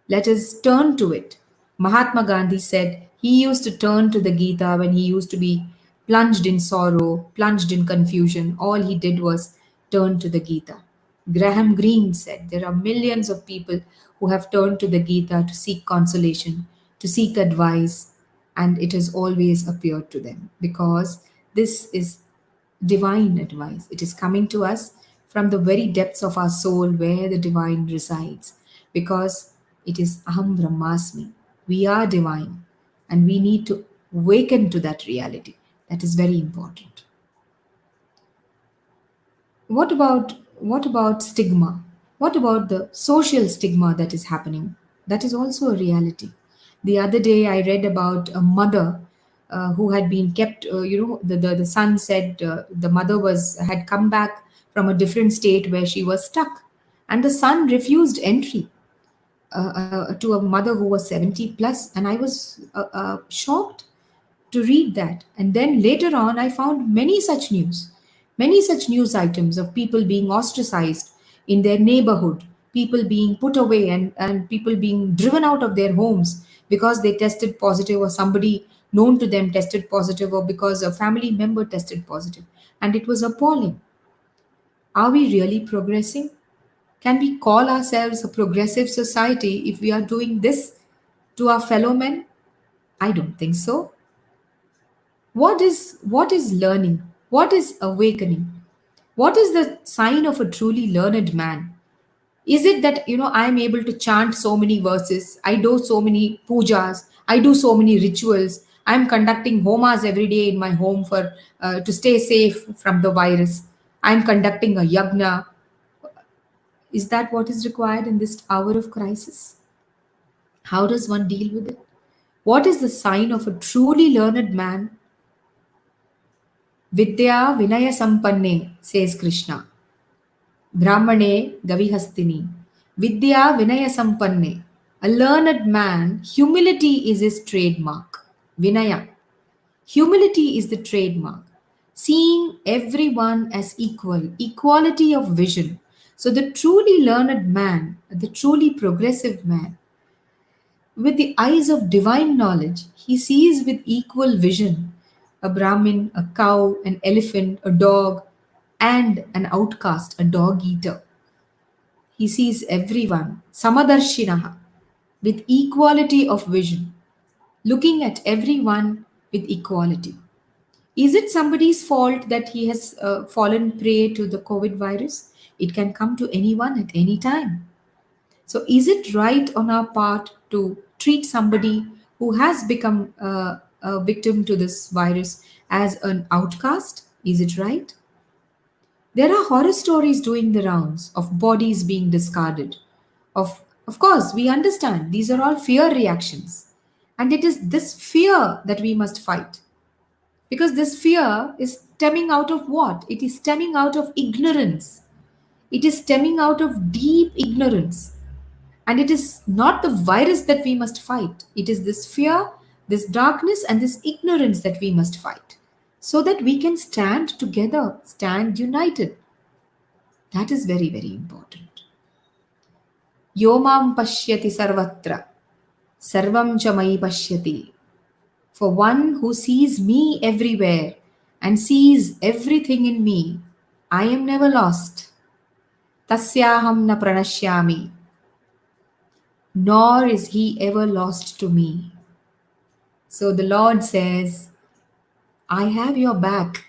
Let us turn to it. Mahatma Gandhi said he used to turn to the Gita when he used to be plunged in sorrow, plunged in confusion. All he did was turn to the Gita. Graham Greene said there are millions of people who have turned to the Gita to seek consolation, to seek advice, and it has always appeared to them because this is divine advice. It is coming to us from the very depths of our soul where the divine resides, because it is Aham Brahmasmi. We are divine and we need to awaken to that reality. That is very important. What about stigma? What about the social stigma that is happening? That is also a reality. The other day I read about a mother who had been kept. The son said the mother was had come back from a different state where she was stuck, and the son refused entry to a mother who was 70 plus, and I was shocked to read that. And then later on, I found many such news items of people being ostracized in their neighborhood, people being put away, and people being driven out of their homes because they tested positive, or somebody known to them tested positive, or because a family member tested positive. And it was appalling. Are we really progressing? Can we call ourselves a progressive society if we are doing this to our fellow men? I don't think so. What is learning? What is awakening? What is the sign of a truly learned man? Is it that I am able to chant so many verses, I do so many pujas, I do so many rituals, I am conducting homas every day in my home for to stay safe from the virus. I am conducting a yagna. Is that what is required in this hour of crisis? How does one deal with it? What is the sign of a truly learned man? Vidya Vinaya Sampanne, says Krishna. Brahmane Gavihastini. Vidya Vinaya Sampanne. A learned man, humility is his trademark. Vinaya. Humility is the trademark. Seeing everyone as equal, equality of vision. So, the truly learned man, the truly progressive man, with the eyes of divine knowledge, he sees with equal vision a Brahmin, a cow, an elephant, a dog, and an outcast, a dog eater. He sees everyone, Samadarshinaha, with equality of vision, looking at everyone with equality. Is it somebody's fault that he has fallen prey to the COVID virus? It can come to anyone at any time. So, is it right on our part to treat somebody who has become a victim to this virus as an outcast? Is it right? There are horror stories doing the rounds of bodies being discarded. Of course, we understand these are all fear reactions. And it is this fear that we must fight. Because this fear is stemming out of what? It is stemming out of ignorance. It is stemming out of deep ignorance. And it is not the virus that we must fight. It is this fear, this darkness, and this ignorance that we must fight. So that we can stand together, stand united. That is very, very important. Yomam pashyati sarvatra, sarvam cha mai pashyati. For one who sees me everywhere and sees everything in me, I am never lost. Tasyaham na pranashyami, nor is he ever lost to me. So the Lord says, I have your back.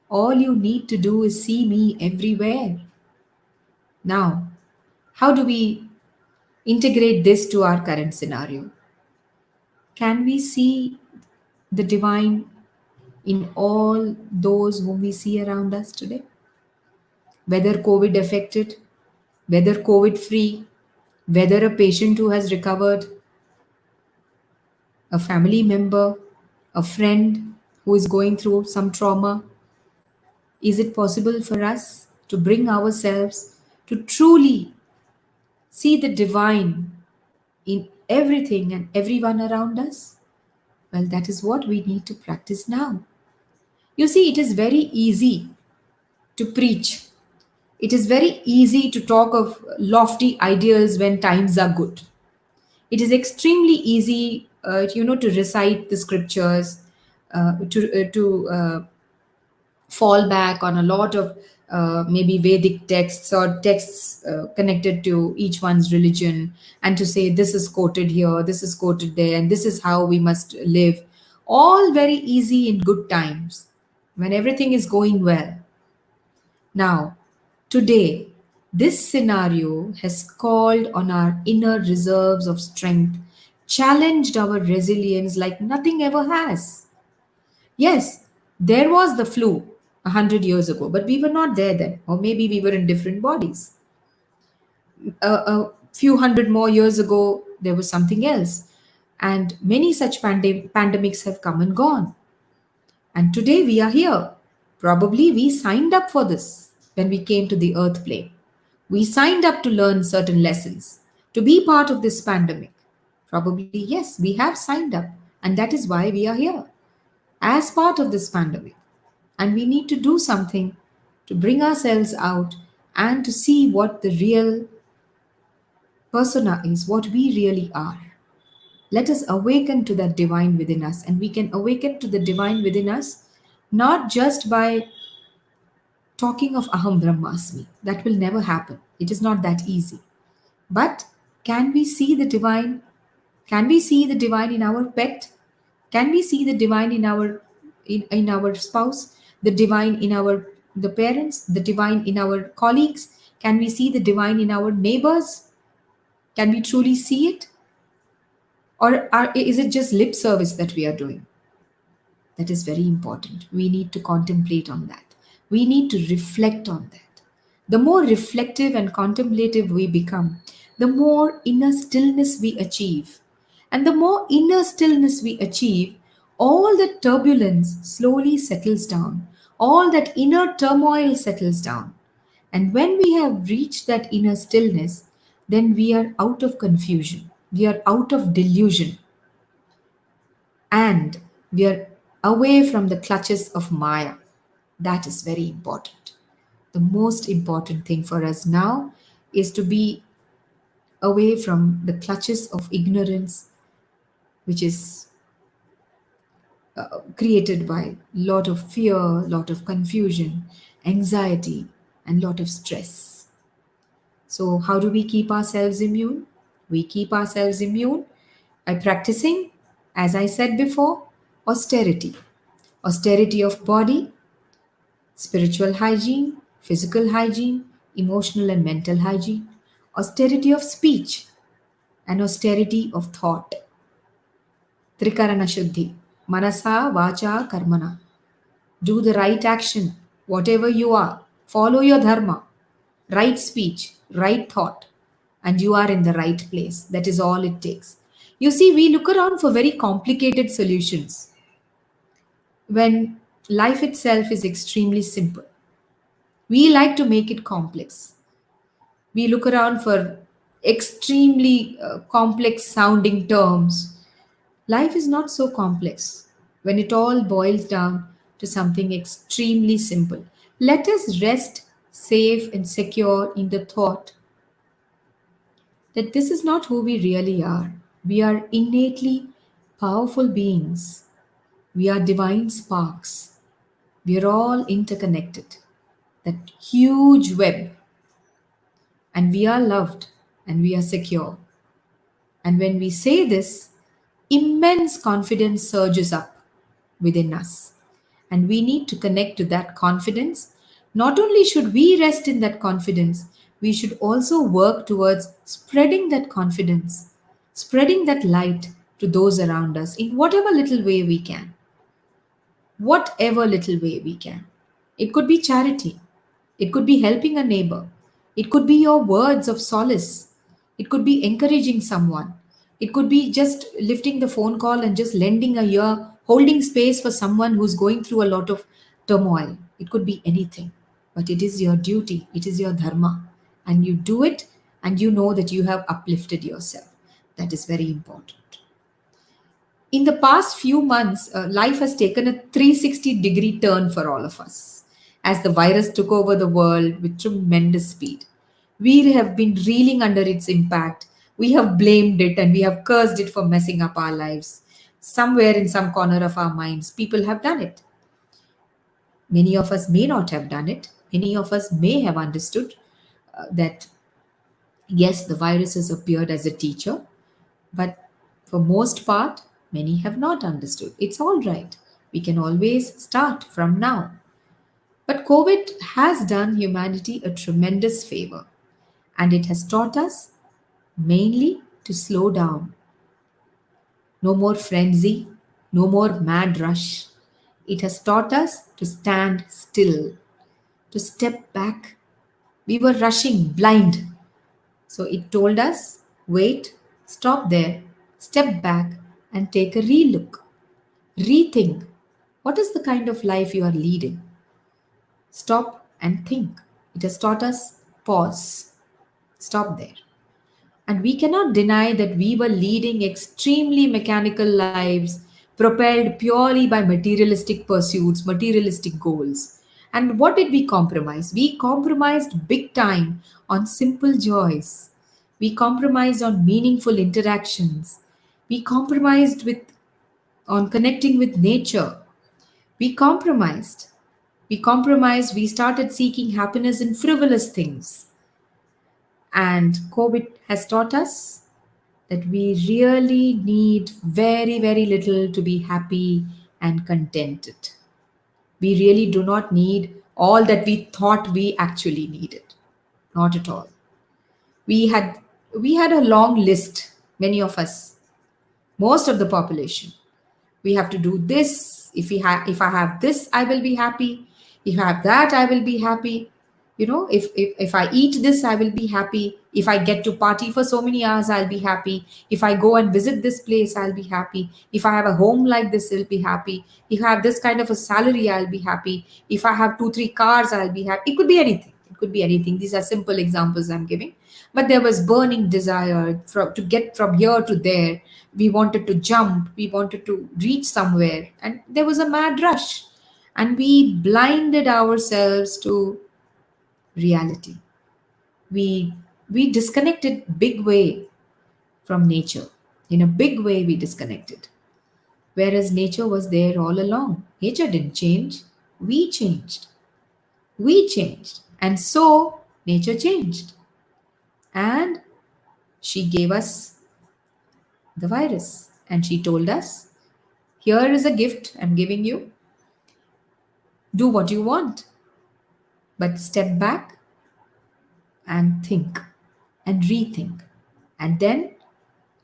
All you need to do is see me everywhere. Now, how do we integrate this to our current scenario? Can we see the divine in all those whom we see around us today? Whether COVID affected, whether COVID free, whether a patient who has recovered, a family member, a friend who is going through some trauma, is it possible for us to bring ourselves to truly see the divine in everything and everyone around us? Well, that is what we need to practice now. You see, it is very easy to preach. It is very easy to talk of lofty ideals when times are good. It is extremely easy, to recite the scriptures, to fall back on a lot of maybe Vedic texts or texts connected to each one's religion, and to say this is quoted here, this is quoted there, and this is how we must live. All very easy in good times when everything is going well. Now, today, this scenario has called on our inner reserves of strength, challenged our resilience like nothing ever has. Yes, there was the flu 100 years ago, but we were not there then, or maybe we were in different bodies. A few hundred more years ago, there was something else, and many such pandemics have come and gone. And today we are here. Probably we signed up for this when we came to the earth plane. We signed up to learn certain lessons, to be part of this pandemic. Probably, yes, we have signed up, and that is why we are here as part of this pandemic. And we need to do something to bring ourselves out and to see what the real persona is, what we really are. Let us awaken to that divine within us, and we can awaken to the divine within us not just by talking of Aham Brahmasmi. That will never happen. It is not that easy. But can we see the divine? Can we see the divine in our pet? Can we see the divine in our spouse? The divine in the parents? The divine in our colleagues? Can we see the divine in our neighbors? Can we truly see it? Or is it just lip service that we are doing? That is very important. We need to contemplate on that. We need to reflect on that. The more reflective and contemplative we become, the more inner stillness we achieve. And the more inner stillness we achieve, all the turbulence slowly settles down. all that inner turmoil settles down. And when we have reached that inner stillness, then we are out of confusion, we are out of delusion, and we are away from the clutches of Maya. That is very important. The most important thing for us now is to be away from the clutches of ignorance, which is created by lot of fear, lot of confusion, anxiety, and lot of stress. So, how do we keep ourselves immune? We keep ourselves immune by practicing, as I said before, austerity. Austerity of body, spiritual hygiene, physical hygiene, emotional and mental hygiene, austerity of speech, and austerity of thought. Trikarana Shuddhi, Manasa, Vacha, Karmana. Do the right action, whatever you are. Follow your dharma, right speech, right thought, and you are in the right place. That is all it takes. You see, we look around for very complicated solutions when life itself is extremely simple. We like to make it complex. We look around for extremely complex sounding terms. Life is not so complex when it all boils down to something extremely simple. Let us rest safe and secure in the thought that this is not who we really are. We are innately powerful beings. We are divine sparks. We are all interconnected. That huge web, and we are loved and we are secure. And when we say this, immense confidence surges up within us. And we need to connect to that confidence. Not only should we rest in that confidence, we should also work towards spreading that confidence, spreading that light to those around us in whatever little way we can. Whatever little way we can. It could be charity, it could be helping a neighbor, it could be your words of solace, it could be encouraging someone, it could be just lifting the phone call and just lending a ear, holding space for someone who's going through a lot of turmoil. It could be anything, but it is your duty, it is your dharma, and you do it and you know that you have uplifted yourself. That is very important. In the past few months, life has taken a 360-degree turn for all of us as the virus took over the world with tremendous speed. We have been reeling under its impact. We have blamed it and we have cursed it for messing up our lives. Somewhere in some corner of our minds, people have done it. Many of us may not have done it. Many of us may have understood that yes, the virus has appeared as a teacher, but for most part, many have not understood. It's all right. We can always start from now. But COVID has done humanity a tremendous favor, and it has taught us mainly to slow down. No more frenzy, no more mad rush. It has taught us to stand still, to step back. We were rushing blind. So it told us wait, stop there, step back, and take a relook. Rethink what is the kind of life you are leading. Stop and think. It has taught us pause, stop there. And we cannot deny that we were leading extremely mechanical lives, propelled purely by materialistic pursuits, materialistic goals. And what did we compromise? We compromised big time on simple joys. We compromised on meaningful interactions. We compromised with on connecting with nature. We compromised. We compromised. We started seeking happiness in frivolous things. And COVID has taught us that we really need very, very little to be happy and contented. We really do not need all that we thought we actually needed. Not at all. We had we had a long list, many of us, most of the population. We have to do this. If I have this, I will be happy. If I have that, I will be happy. If I eat this, I will be happy. If I get to party for so many hours, I'll be happy. If I go and visit this place, I'll be happy. If I have a home like this, I'll be happy. If I have this kind of a salary, I'll be happy. If I have 2 3 cars, I'll be happy. It could be anything. It could be anything. These are simple examples I'm giving. But there was burning desire to get from here to there. We wanted to jump, we wanted to reach somewhere, and there was a mad rush, and we blinded ourselves to reality. We we disconnected big way from nature. In a big way we disconnected, whereas nature was there all along. Nature didn't change, we changed. We changed, and so nature changed, and she gave us the virus, and she told us, here is a gift I'm giving you, do what you want, but step back and think and rethink, and then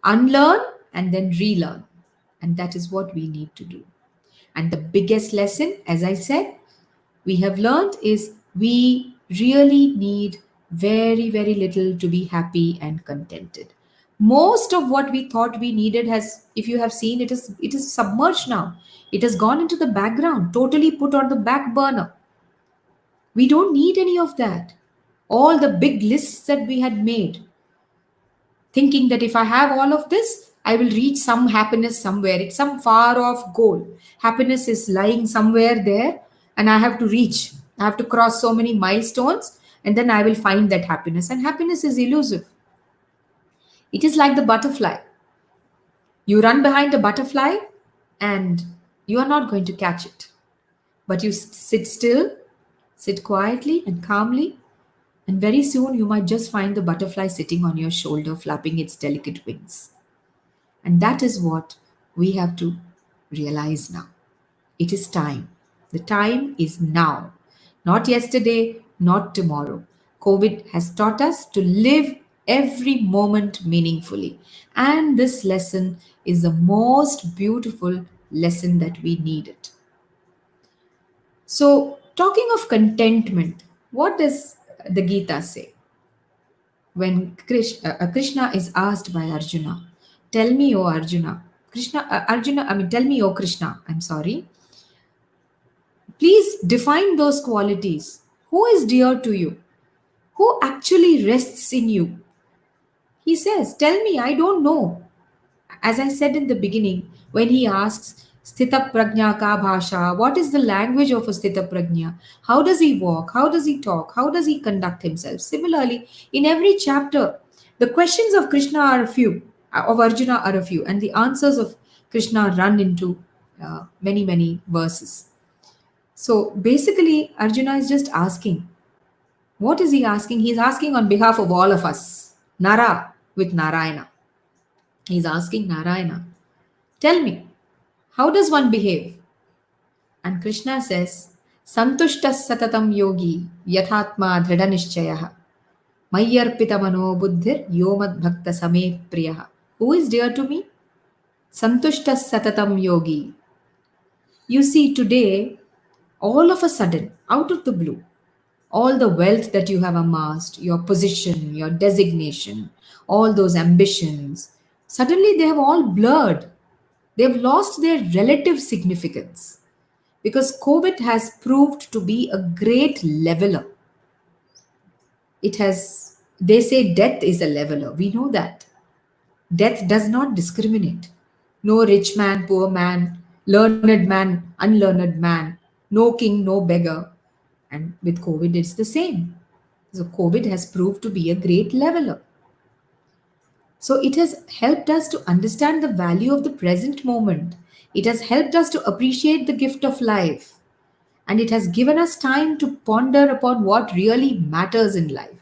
unlearn and then relearn. And that is what we need to do. And the biggest lesson, as I said, we have learned is we really need very, very little to be happy and contented. Most of what we thought we needed has, if you have seen, it is submerged now. It has gone into the background, totally put on the back burner. We don't need any of that. All the big lists that we had made, thinking that if I have all of this, I will reach some happiness somewhere. It's some far off goal. Happiness is lying somewhere there, and I have to reach. I have to cross so many milestones, and then I will find that happiness. And happiness is elusive. It is like the butterfly. You run behind a butterfly, and you are not going to catch it. But you sit still, sit quietly and calmly, and very soon you might just find the butterfly sitting on your shoulder, flapping its delicate wings. And that is what we have to realize now. It is time. The time is now. Not yesterday, not tomorrow. COVID has taught us to live every moment meaningfully. And this lesson is the most beautiful lesson that we needed. So, talking of contentment, what does the Gita say? When Krishna is asked by Arjuna, tell me, O Arjuna, tell me, O Krishna, I'm sorry, please define those qualities. Who is dear to you? Who actually rests in you? He says, tell me, I don't know. As I said in the beginning, when he asks, Sthita Prajna Ka Bhasha, what is the language of a Sthita Prajna? How does he walk? How does he talk? How does he conduct himself? Similarly, in every chapter, the questions of Krishna are a few, of Arjuna are a few, and the answers of Krishna run into many, many verses. So basically, Arjuna is just asking. What is he asking? He's asking on behalf of all of us. Nara with Narayana. He's asking Narayana, tell me, how does one behave? And Krishna says, Santushtas satatam yogi yathatma dridhanishchayaha mayyarpita mano buddhir yomad bhakta same priyaha. Who is dear to me? Santushtas satatam yogi. You see, today, all of a sudden, out of the blue, all the wealth that you have amassed, your position, your designation, all those ambitions, suddenly they have all blurred. They've lost their relative significance because COVID has proved to be a great leveler. It has, they say death is a leveler. We know that. Death does not discriminate. No rich man, poor man, learned man, unlearned man, no king, no beggar. And with COVID, it's the same. So, COVID has proved to be a great leveler. So, it has helped us to understand the value of the present moment. It has helped us to appreciate the gift of life. And it has given us time to ponder upon what really matters in life.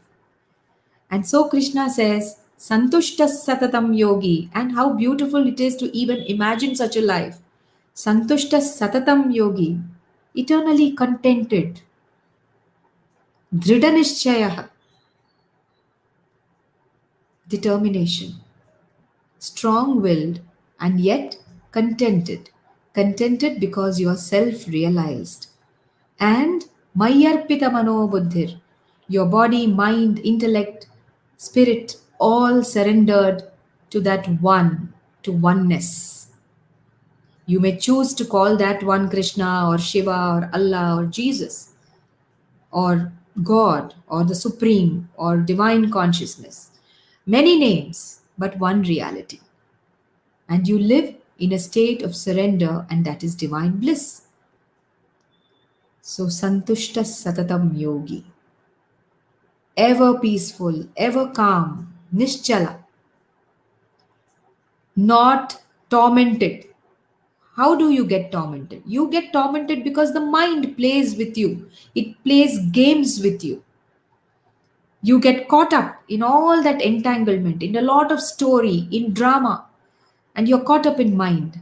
And so Krishna says, Santushtas satatam yogi, and how beautiful it is to even imagine such a life. Santushtas satatam yogi, eternally contented. Dridhanishchayaha, determination. Strong willed and yet contented. Contented because you are self realized. And Mayarpita Mano Buddhir, Your body, mind, intellect, spirit, all surrendered to that one, to oneness. You may choose to call that one Krishna or Shiva or Allah or Jesus or God or the Supreme or Divine Consciousness. Many names, but one reality. And you live in a state of surrender, and that is divine bliss. So, Santushta Satatam Yogi, ever peaceful, ever calm, Nischala, not tormented. How do you get tormented? You get tormented because the mind plays with you, it plays games with you. You get caught up in all that entanglement, in a lot of story, in drama, and you're caught up in mind.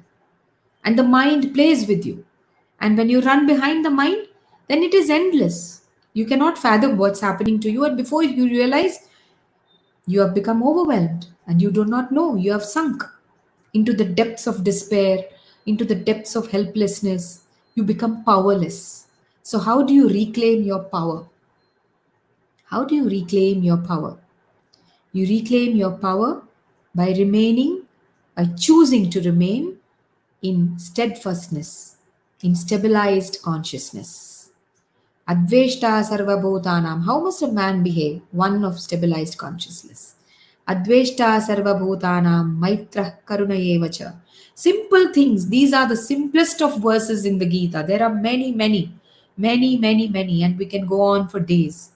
And the mind plays with you. And when you run behind the mind, then it is endless. You cannot fathom what's happening to you, and before you realize, you have become overwhelmed and you do not know. You have sunk into the depths of despair, into the depths of helplessness. You become powerless. So, how do you reclaim your power? How do you reclaim your power? You reclaim your power by choosing to remain in steadfastness, in stabilized consciousness. Adveshta sarvabhutanam. How must a man behave? One of stabilized consciousness. Adveshta sarvabhutanam maitra karunayevacha. Simple things. These are the simplest of verses in the Gita. There are many, many, many, many, many, and we can go on for days.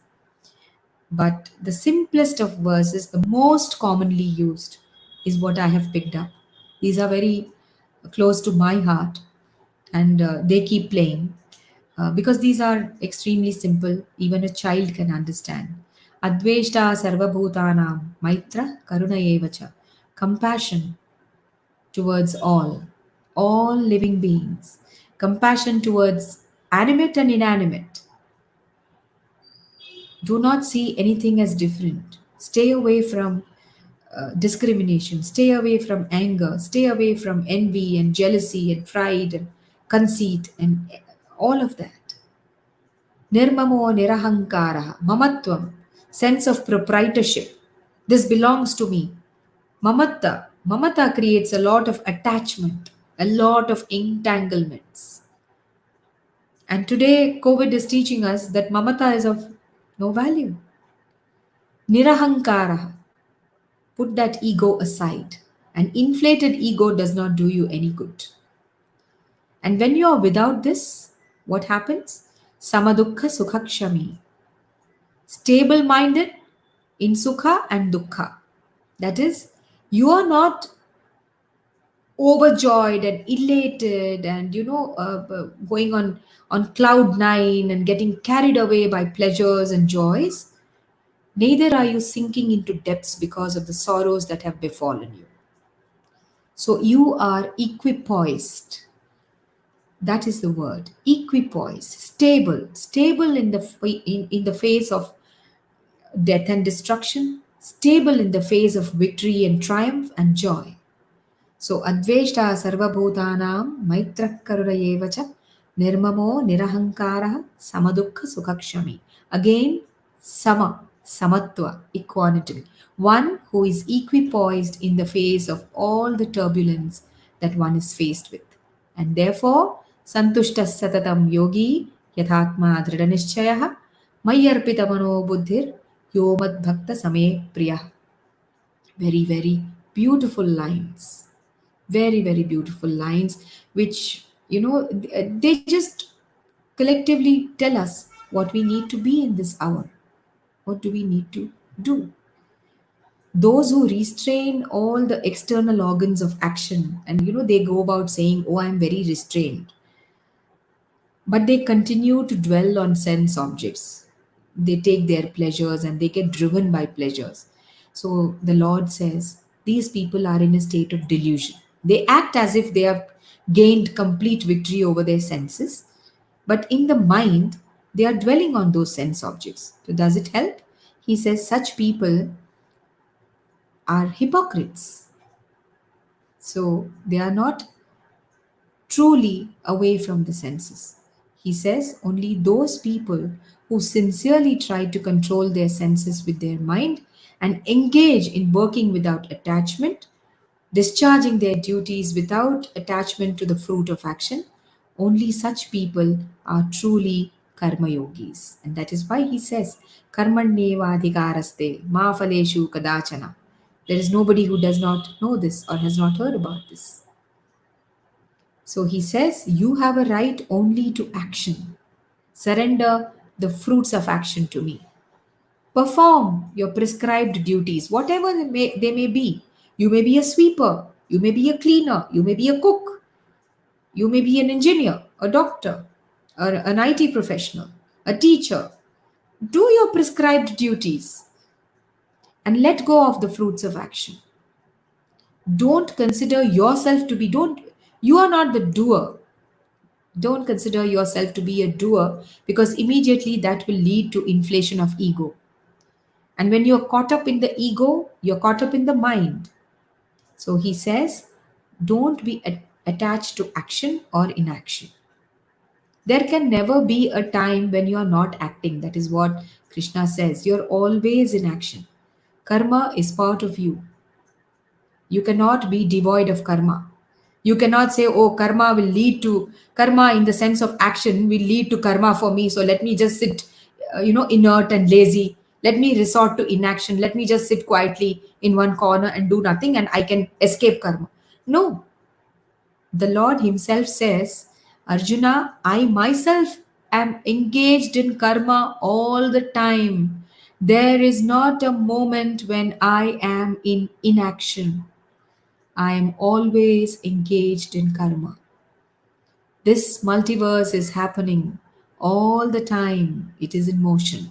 But the simplest of verses, the most commonly used, is what I have picked up. These are very close to my heart, and they keep playing because these are extremely simple. Even a child can understand. Adveshta sarvabhutanam maitra karunayevacha. Compassion towards all living beings. Compassion towards animate and inanimate. Do not see anything as different. Stay away from discrimination. Stay away from anger. Stay away from envy and jealousy and pride and conceit and all of that. Nirmamo nirahankara, mamatvam, sense of proprietorship. This belongs to me. Mamatta. Mamata creates a lot of attachment, a lot of entanglements. And today, COVID is teaching us that mamata is of no value. Nirahankara. Put that ego aside. An inflated ego does not do you any good. And when you are without this, what happens? Samadukha sukhakshami. Stable minded in sukha and dukkha. That is, you are not overjoyed and elated and going on cloud nine and getting carried away by pleasures and joys. Neither are you sinking into depths because of the sorrows that have befallen you. So you are equipoised. That is the word. Equipoised, stable in in the face of death and destruction, stable in the face of victory and triumph and joy. So adveshta sarvabhutanam maitra karunayevacha nirmamo nirahankara samadukha sukhakshami. Again, samatva, equanimity. One who is equipoised in the face of all the turbulence that one is faced with. And therefore, santushtas satatam yogi yathatma dridhanishchayah mayyarpita mano buddhir yomad bhakta same priyah. Very, very beautiful lines. Very, very beautiful lines, which, they just collectively tell us what we need to be in this hour. What do we need to do? Those who restrain all the external organs of action, and they go about saying, oh, I'm very restrained, but they continue to dwell on sense objects. They take their pleasures and they get driven by pleasures. So the Lord says these people are in a state of delusion. They act as if they have gained complete victory over their senses, but in the mind, they are dwelling on those sense objects. So does it help? He says such people are hypocrites. So they are not truly away from the senses. He says only those people who sincerely try to control their senses with their mind and engage in working without attachment, discharging their duties without attachment to the fruit of action, only such people are truly karma yogis. And that is why he says, Karmanyeva adhikaraste ma phaleshu kadachana. There is nobody who does not know this or has not heard about this. So he says, you have a right only to action. Surrender the fruits of action to me. Perform your prescribed duties, whatever they may be. You may be a sweeper, you may be a cleaner, you may be a cook, you may be an engineer, a doctor, or an IT professional, a teacher. Do your prescribed duties and let go of the fruits of action. Don't consider yourself to be, don't, you are not the doer. Don't consider yourself to be a doer because immediately that will lead to inflation of ego. And when you're caught up in the ego, you're caught up in the mind. So he says, don't be attached to action or inaction. There can never be a time when you are not acting. That is what Krishna says. You're always in action. Karma is part of you. You cannot be devoid of karma. You cannot say, oh, karma in the sense of action will lead to karma for me. So let me just sit, inert and lazy. Let me resort to inaction. Let me just sit quietly in one corner and do nothing and I can escape karma. No, the Lord Himself says, Arjuna, I myself am engaged in karma all the time. There is not a moment when I am in inaction. I am always engaged in karma. This multiverse is happening all the time, it is in motion.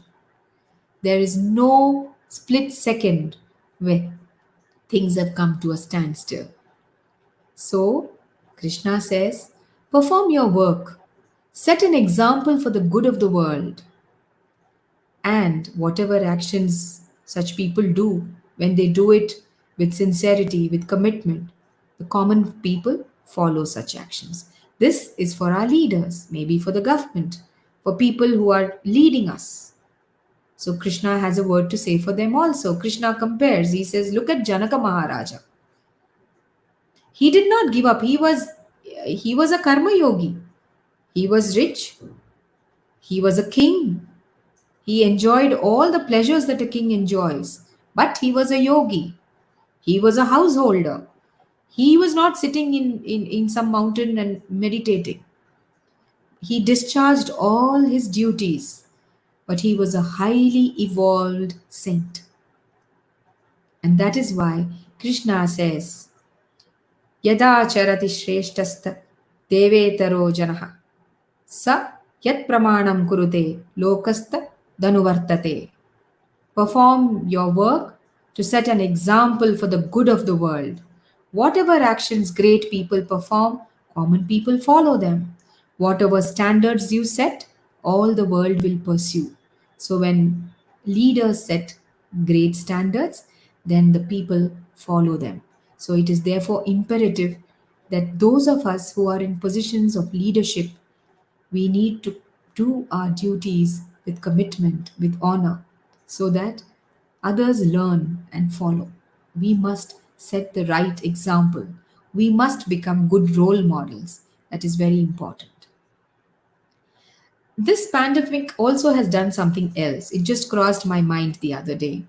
There is no split second where things have come to a standstill. So, Krishna says, perform your work, set an example for the good of the world, and whatever actions such people do, when they do it with sincerity, with commitment, the common people follow such actions. This is for our leaders, maybe for the government, for people who are leading us. So Krishna has a word to say for them also. Krishna compares, he says, look at Janaka Maharaja. He did not give up. He was a karma yogi. He was rich. He was a king. He enjoyed all the pleasures that a king enjoys. But he was a yogi. He was a householder. He was not sitting in some mountain and meditating. He discharged all his duties, but he was a highly evolved saint. And that is why Krishna says, Yada charati shrestasta devetaro janaha sa yat pramanam kurute lokasta danuvartate. Perform your work to set an example for the good of the world. Whatever actions great people perform, common people follow them. Whatever standards you set, all the world will pursue. So, when leaders set great standards, then the people follow them. So, it is therefore imperative that those of us who are in positions of leadership, we need to do our duties with commitment, with honor, so that others learn and follow. We must set the right example. We must become good role models. That is very important. This pandemic also has done something else. It just crossed my mind the other day.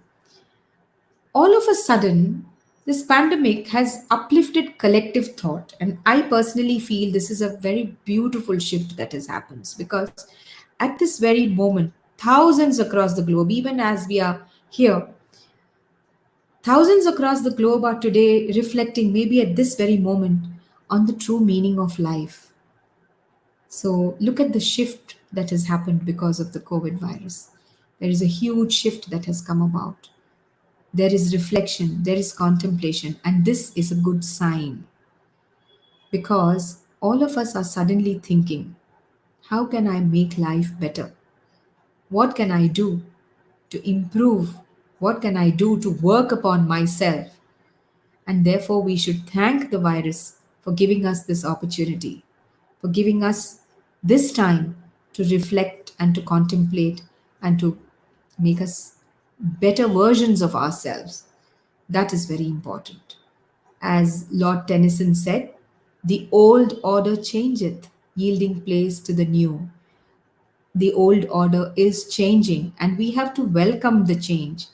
All of a sudden, this pandemic has uplifted collective thought. And I personally feel this is a very beautiful shift that has happened because at this very moment, thousands across the globe, even as we are here, thousands across the globe are today reflecting, maybe at this very moment, on the true meaning of life. So look at the shift that has happened because of the COVID virus. There is a huge shift that has come about. There is reflection, there is contemplation, and this is a good sign because all of us are suddenly thinking, how can I make life better? What can I do to improve? What can I do to work upon myself? And therefore, we should thank the virus for giving us this opportunity, for giving us this time to reflect and to contemplate and to make us better versions of ourselves. That is very important. As Lord Tennyson said, the old order changeth, yielding place to the new. The old order is changing, and we have to welcome the change.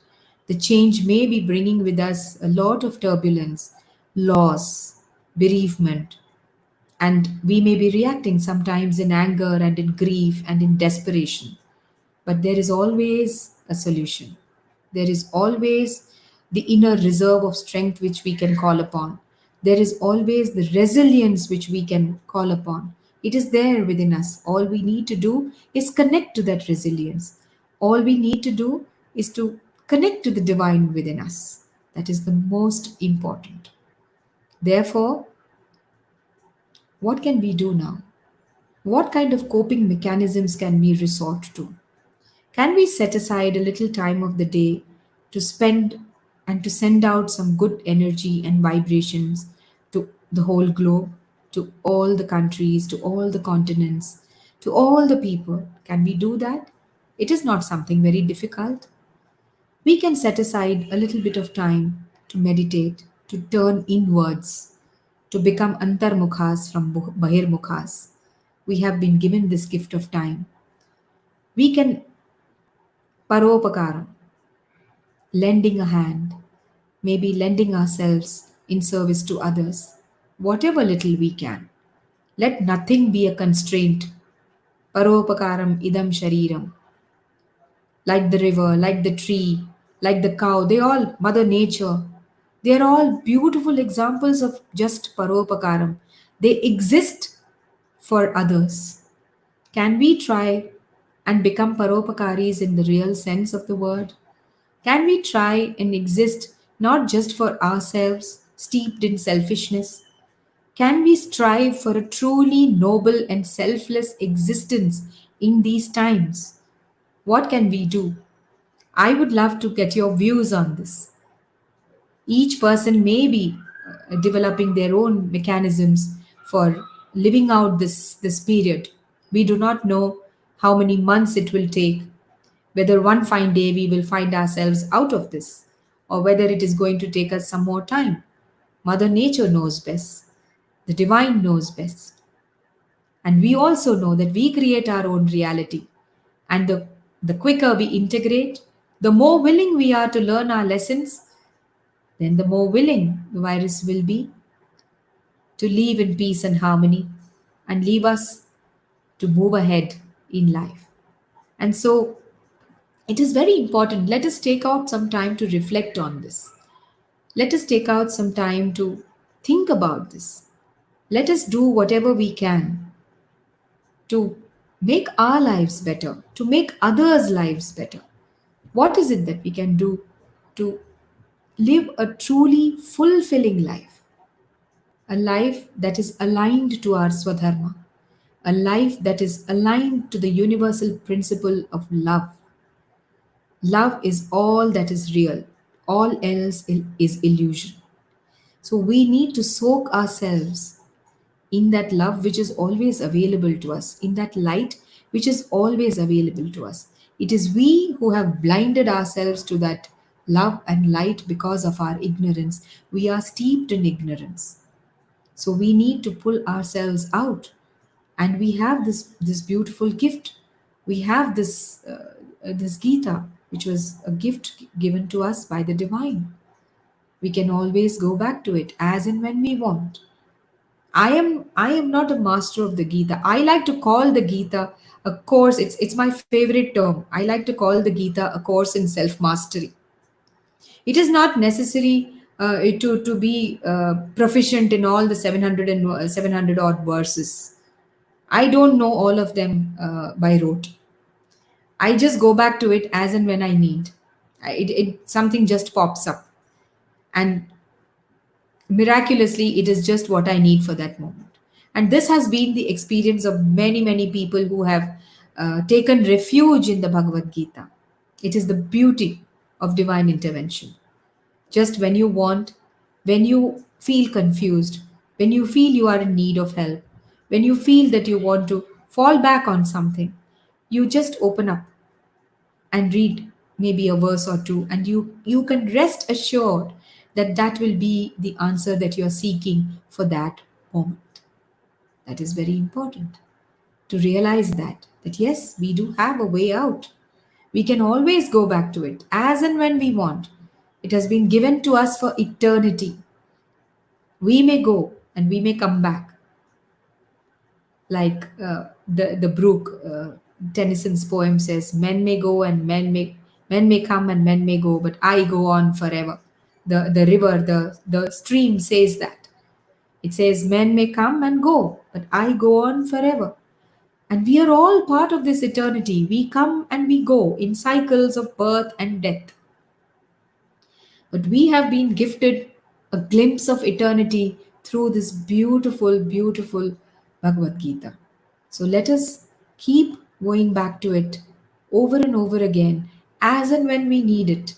The change may be bringing with us a lot of turbulence, loss, bereavement, and we may be reacting sometimes in anger and in grief and in desperation. But there is always a solution. There is always the inner reserve of strength which we can call upon. There is always the resilience which we can call upon. It is there within us. All we need to do is connect to that resilience. All we need to do is to connect to the divine within us. That is the most important. Therefore, what can we do now? What kind of coping mechanisms can we resort to? Can we set aside a little time of the day to spend and to send out some good energy and vibrations to the whole globe, to all the countries, to all the continents, to all the people? Can we do that? It is not something very difficult. We can set aside a little bit of time to meditate, to turn inwards, to become antarmukhas from bahirmukhas. We have been given this gift of time. We can paropakaram, lending a hand, maybe lending ourselves in service to others, whatever little we can. Let nothing be a constraint. Paropakaram idam shariram. Like the river, like the tree, like the cow, they all, Mother Nature, they are all beautiful examples of just paropakaram. They exist for others. Can we try and become paropakaris in the real sense of the word? Can we try and exist not just for ourselves, steeped in selfishness? Can we strive for a truly noble and selfless existence in these times? What can we do? I would love to get your views on this. Each person may be developing their own mechanisms for living out this period. We do not know how many months it will take, whether one fine day we will find ourselves out of this, or whether it is going to take us some more time. Mother Nature knows best, the divine knows best. And we also know that we create our own reality. And the quicker we integrate, the more willing we are to learn our lessons, then the more willing the virus will be to live in peace and harmony and leave us to move ahead in life. And so it is very important. Let us take out some time to reflect on this. Let us take out some time to think about this. Let us do whatever we can to make our lives better, to make others' lives better. What is it that we can do to live a truly fulfilling life? A life that is aligned to our Swadharma, a life that is aligned to the universal principle of love. Love is all that is real, all else is illusion. So we need to soak ourselves in that love which is always available to us, in that light which is always available to us. It is we who have blinded ourselves to that love and light because of our ignorance. We are steeped in ignorance. So we need to pull ourselves out. And we have this beautiful gift. We have this Gita, which was a gift given to us by the divine. We can always go back to it as and when we want. I am not a master of the Gita. I like to call the Gita a course. It's my favorite term. I like to call the Gita a course in self mastery. It is not necessary to be proficient in all the 700 odd verses. I don't know all of them by rote. I just go back to it as and when I need. Something just pops up, and miraculously, it is just what I need for that moment. And this has been the experience of many people who have taken refuge in the Bhagavad Gita. It is the beauty of divine intervention. Just when you want, when you feel confused, when you feel you are in need of help, when you feel that you want to fall back on something, You just open up and read maybe a verse or two, and you can rest assured that that will be the answer that you're seeking for that moment. That is very important, to realize that yes, we do have a way out. We can always go back to it as and when we want. It has been given to us for eternity. We may go and we may come back, like the brook. Tennyson's poem says, "Men may go and men may come and men may go, but I go on forever." The river, the stream says that. It says, "Men may come and go, but I go on forever." And we are all part of this eternity. We come and we go in cycles of birth and death. But we have been gifted a glimpse of eternity through this beautiful, beautiful Bhagavad Gita. So let us keep going back to it over and over again as and when we need it.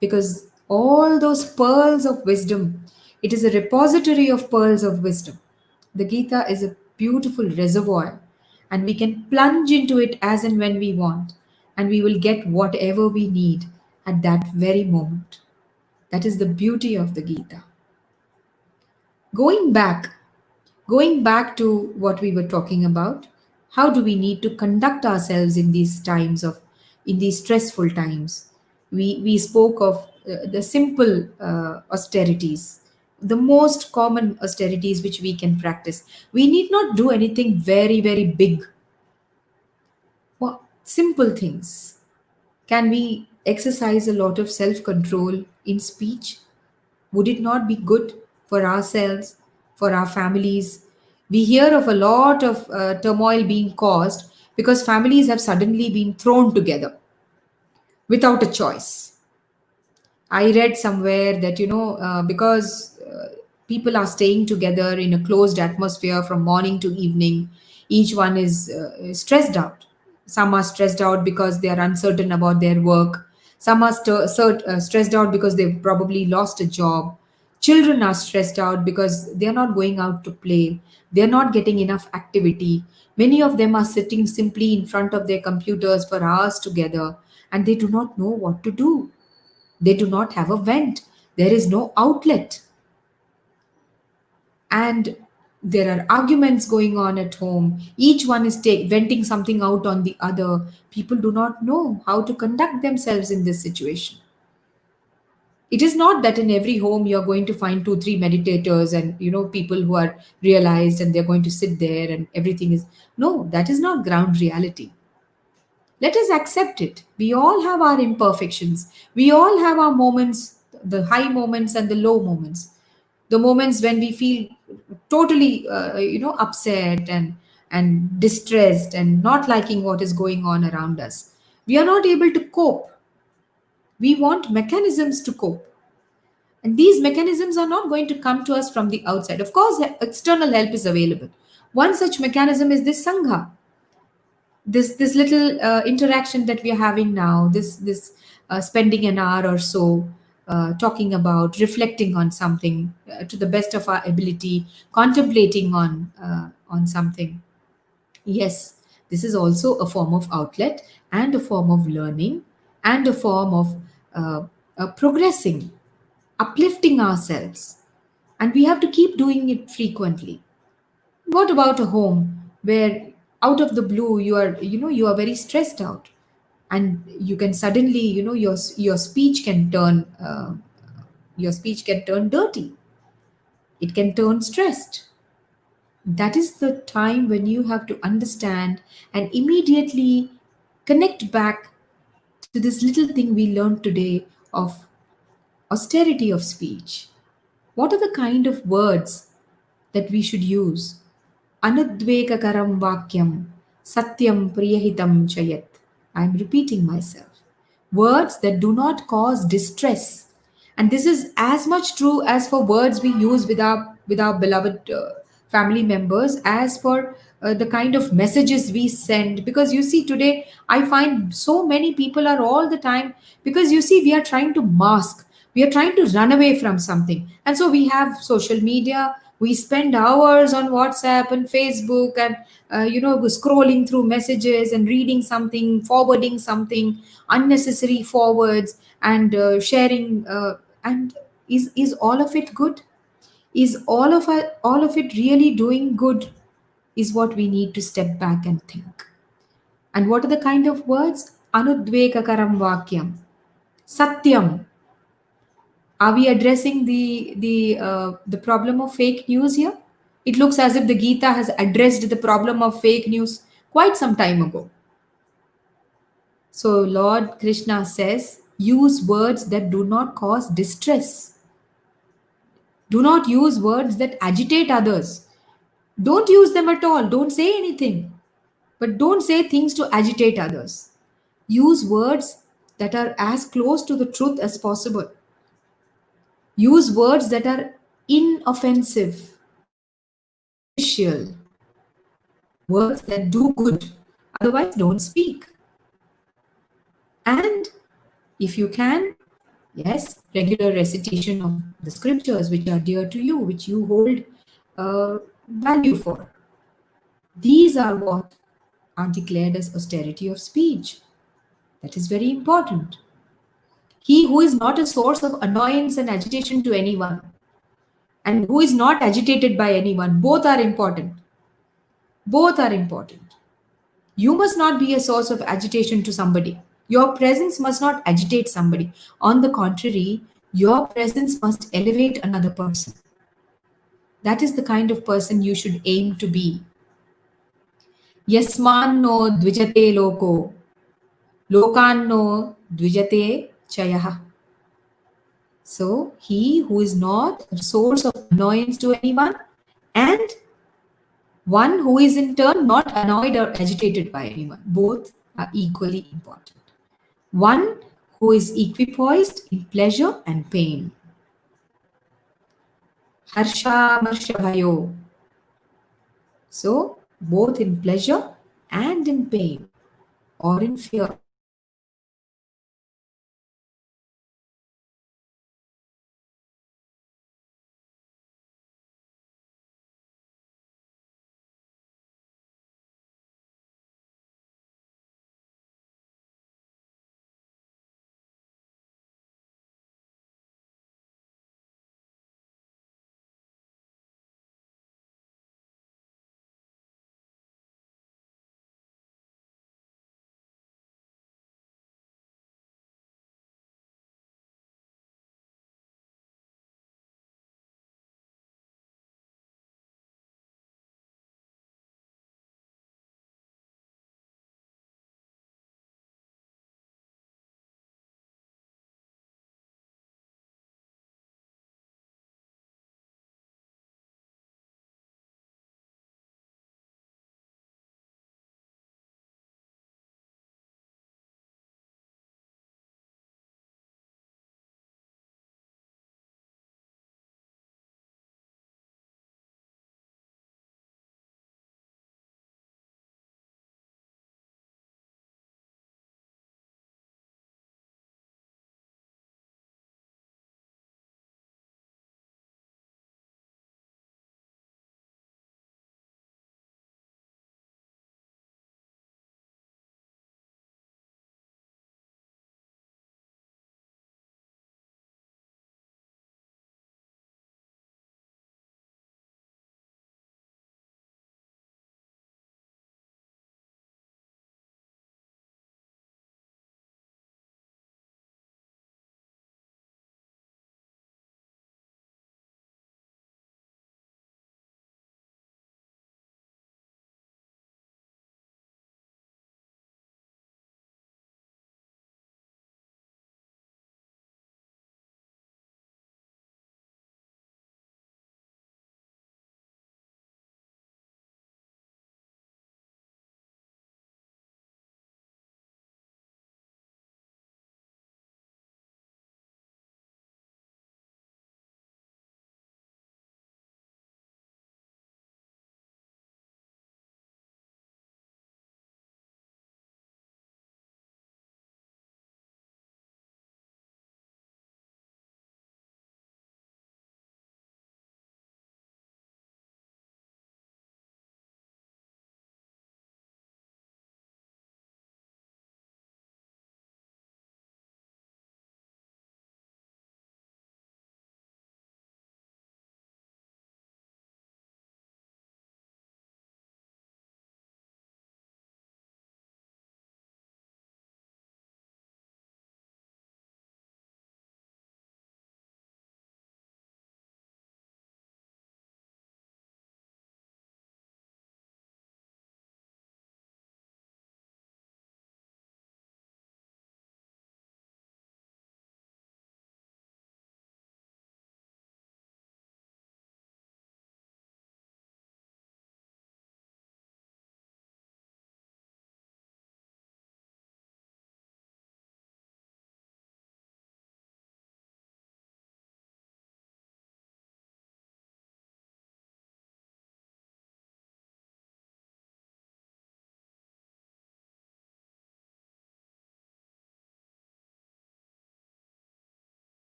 Because all those pearls of wisdom, it is a repository of pearls of wisdom. The Gita is a beautiful reservoir, and we can plunge into it as and when we want, and we will get whatever we need at that very moment. That is the beauty of the Gita. Going back, going back to what we were talking about, how do we need to conduct ourselves in these times of, in these stressful times? We spoke of the simple austerities, the most common austerities which we can practice. We need not do anything very, very big. Well, simple things. Can we exercise a lot of self control in speech? Would it not be good for ourselves, for our families? We hear of a lot of turmoil being caused because families have suddenly been thrown together without a choice. I read somewhere that, because people are staying together in a closed atmosphere from morning to evening, each one is stressed out. Some are stressed out because they are uncertain about their work. Some are stressed out because they've probably lost a job. Children are stressed out because they are not going out to play. They are not getting enough activity. Many of them are sitting simply in front of their computers for hours together, and they do not know what to do. They do not have a vent. There is no outlet. And there are arguments going on at home. Each one is venting something out on the other. People do not know how to conduct themselves in this situation. It is not that in every home you're going to find two, three meditators and people who are realized and they're going to sit there and everything is. No, that is not ground reality. Let us accept it. We all have our imperfections. We all have our moments, the high moments and the low moments. The moments when we feel totally, upset and distressed and not liking what is going on around us. We are not able to cope. We want mechanisms to cope. And these mechanisms are not going to come to us from the outside. Of course, external help is available. One such mechanism is this Sangha, this little interaction that we are having now, this spending an hour or so talking about, reflecting on something to the best of our ability, contemplating on something. Yes, this is also a form of outlet and a form of learning and a form of progressing, uplifting ourselves, and we have to keep doing it frequently. What about a home where out of the blue you are very stressed out, and you can suddenly your speech can turn dirty. It can turn stressed. That is the time when you have to understand and immediately connect back to this little thing we learned today of austerity of speech. What are the kind of words that we should use? Anudvekakaram vakyam, satyam priyahitam chayat. I am repeating myself. Words that do not cause distress. And this is as much true as for words we use with our beloved family members as for the kind of messages we send. Because you see, today I find so many people are all the time, because you see, we are trying to mask, we are trying to run away from something. And so we have social media, We spend hours on WhatsApp and Facebook and scrolling through messages and reading something, forwarding something, unnecessary forwards, and sharing. And is all of it good? Is all of it really doing good? Is what we need to step back and think. And what are the kind of words? Anudvekakaram vakyam, satyam. Are we addressing the problem of fake news here? It looks as if the Gita has addressed the problem of fake news quite some time ago. So Lord Krishna says, use words that do not cause distress. Do not use words that agitate others. Don't use them at all. Don't say anything. But don't say things to agitate others. Use words that are as close to the truth as possible. Use words that are inoffensive, beneficial, words that do good. Otherwise, don't speak. And if you can, yes, regular recitation of the scriptures which are dear to you, which you hold value for. These are what are declared as austerity of speech. That is very important. He who is not a source of annoyance and agitation to anyone, and who is not agitated by anyone, both are important. Both are important. You must not be a source of agitation to somebody. Your presence must not agitate somebody. On the contrary, your presence must elevate another person. That is the kind of person you should aim to be. Yasmanno dvijate loko, lokanno dvijate chayah. So, he who is not a source of annoyance to anyone, and one who is in turn not annoyed or agitated by anyone, both are equally important. One who is equipoised in pleasure and pain. Harsha marsha bhayo. So, both in pleasure and in pain or in fear.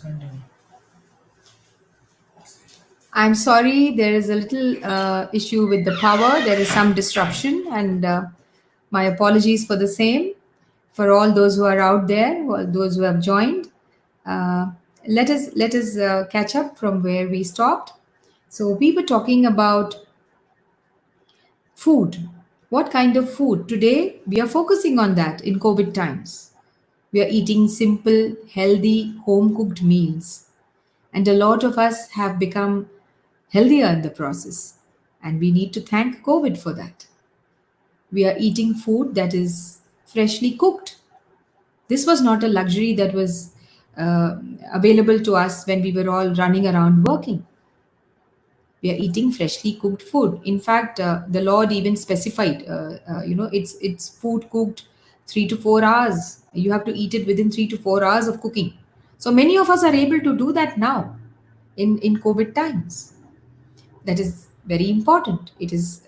Continue. I'm sorry, there is a little issue with the power. There is some disruption, and my apologies for the same. For all those who are out there, all those who have joined, uh, let us catch up from where we stopped. So we were talking about food. What kind of food? Today we are focusing on that in COVID times. We are eating simple, healthy, home cooked meals. And a lot of us have become healthier in the process. And we need to thank COVID for that. We are eating food that is freshly cooked. This was not a luxury that was uh, available to us when we were all running around working. We are eating freshly cooked food. In fact, the Lord even specified, it's food cooked 3 to 4 hours. You have to eat it within 3 to 4 hours of cooking. So many of us are able to do that now in COVID times. That is very important. It is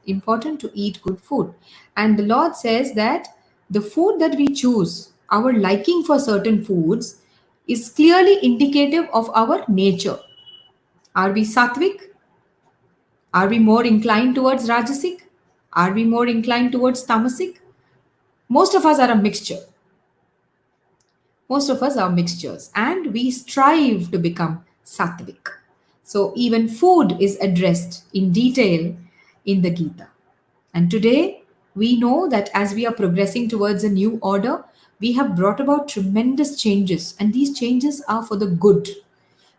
important to eat good food. And the Lord says that the food that we choose, our liking for certain foods, is clearly indicative of our nature. Are we sattvic? Are we more inclined towards rajasic? Are we more inclined towards tamasic? Most of us are a mixture. Most of us are mixtures, and we strive to become sattvic. So, even food is addressed in detail in the Gita. And today, we know that as we are progressing towards a new order, we have brought about tremendous changes, and these changes are for the good.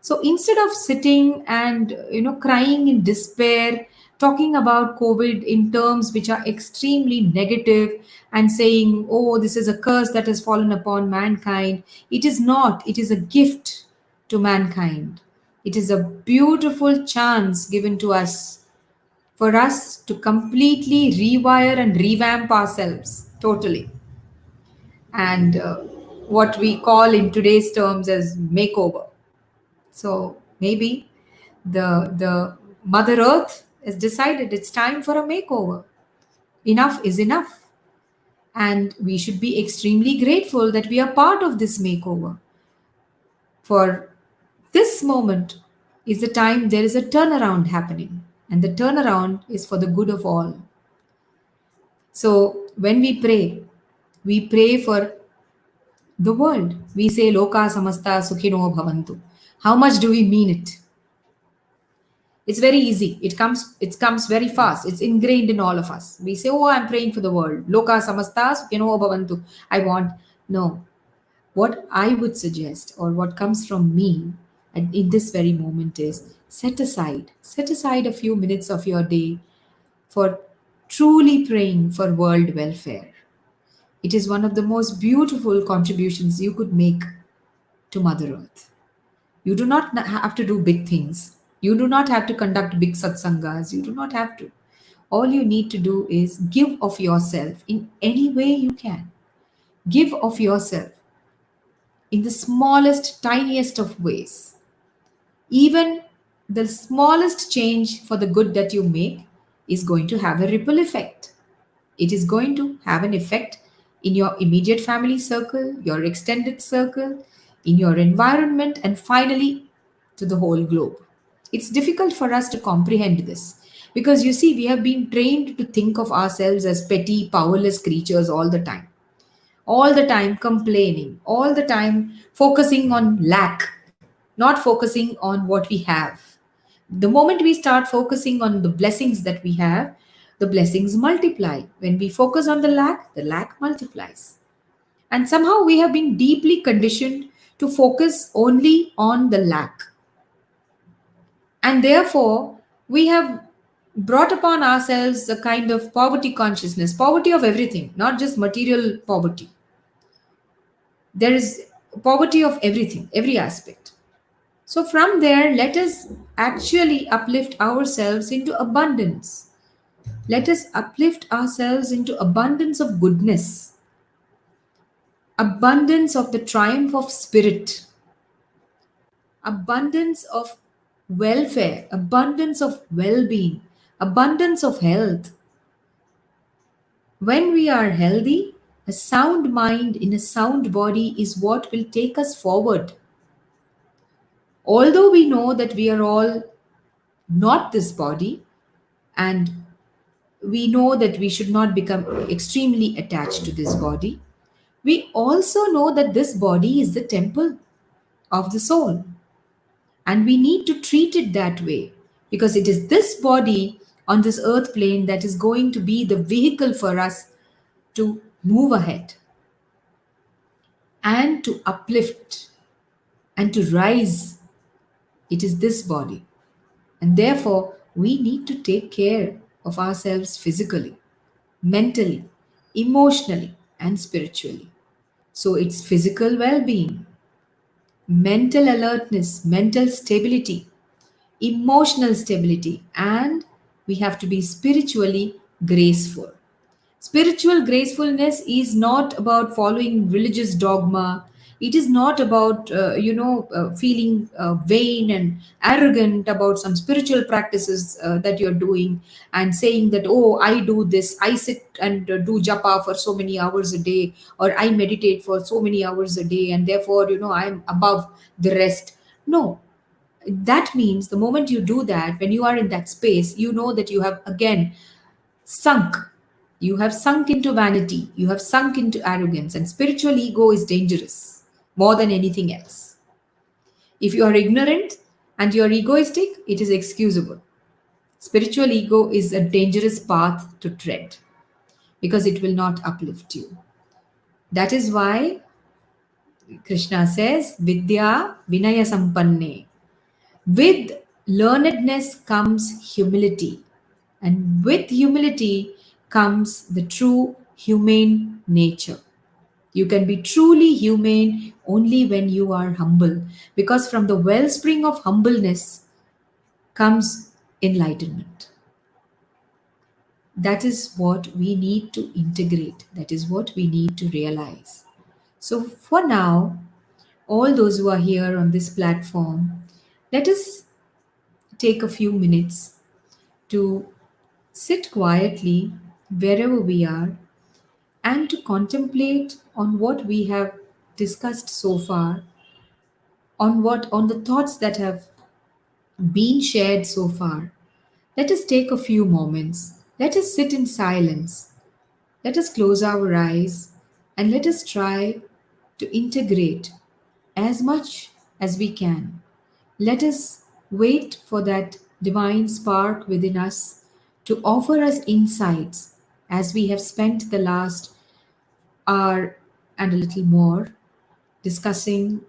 So instead of sitting and crying in despair, talking about COVID in terms which are extremely negative and saying, "Oh, this is a curse that has fallen upon mankind," it is not. It is a gift to mankind. It is a beautiful chance given to us for us to completely rewire and revamp ourselves totally, and what we call in today's terms as makeover. So maybe the Mother Earth has decided it's time for a makeover. Enough is enough. And we should be extremely grateful that we are part of this makeover. For this moment is the time there is a turnaround happening. And the turnaround is for the good of all. So when we pray for the world. We say Loka Samasta Sukhino Bhavantu. How much do we mean it? It's very easy. It comes very fast. It's ingrained in all of us. We say, "Oh, I'm praying for the world. Loka samasta sukhino bhavantu." I want no. What I would suggest, or what comes from me, and in this very moment, is set aside a few minutes of your day for truly praying for world welfare. It is one of the most beautiful contributions you could make to Mother Earth. You do not have to do big things. You do not have to conduct big satsangas. You do not have to. All you need to do is give of yourself in any way you can. Give of yourself in the smallest, tiniest of ways. Even the smallest change for the good that you make is going to have a ripple effect. It is going to have an effect in your immediate family circle, your extended circle, in your environment, and finally to the whole globe. It's difficult for us to comprehend this because you see, we have been trained to think of ourselves as petty, powerless creatures all the time complaining, all the time focusing on lack, not focusing on what we have. The moment we start focusing on the blessings that we have, the blessings multiply. When we focus on the lack multiplies. And somehow we have been deeply conditioned to focus only on the lack. And therefore, we have brought upon ourselves a kind of poverty consciousness, poverty of everything, not just material poverty. There is poverty of everything, every aspect. So, from there, let us actually uplift ourselves into abundance. Let us uplift ourselves into abundance of goodness, abundance of the triumph of spirit, abundance of welfare, abundance of well being, abundance of health. When we are healthy, A sound mind in a sound body is what will take us forward. Although we know that we are all not this body, and we know that we should not become extremely attached to this body, we also know that this body is the temple of the soul. And we need to treat it that way because it is this body on this earth plane that is going to be the vehicle for us to move ahead and to uplift and to rise. It is this body. And therefore, we need to take care of ourselves physically, mentally, emotionally, and spiritually. So it's physical well being, mental alertness, mental stability, emotional stability, and we have to be spiritually graceful. Spiritual gracefulness is not about following religious dogma. It is not about, feeling vain and arrogant about some spiritual practices that you're doing and saying that, oh, I do this, I sit and do japa for so many hours a day, or I meditate for so many hours a day, and therefore, I'm above the rest. No, that means the moment you do that, when you are in that space, you know that you have again sunk. You have sunk into vanity, you have sunk into arrogance, and spiritual ego is dangerous more than anything else. If you are ignorant and you are egoistic, it is excusable. Spiritual ego is a dangerous path to tread because it will not uplift you. That is why Krishna says, Vidya Vinaya Sampanne. With learnedness comes humility, and with humility comes the true humane nature. You can be truly humane only when you are humble, because from the wellspring of humbleness comes enlightenment. That is what we need to integrate, that is what we need to realize. So, for now, all those who are here on this platform, let us take a few minutes to sit quietly wherever we are and to contemplate on what we have discussed so far, on the thoughts that have been shared so far. Let us take a few moments. Let us sit in silence. Let us close our eyes and let us try to integrate as much as we can. Let us wait for that divine spark within us to offer us insights as we have spent the last hour and a little more discussing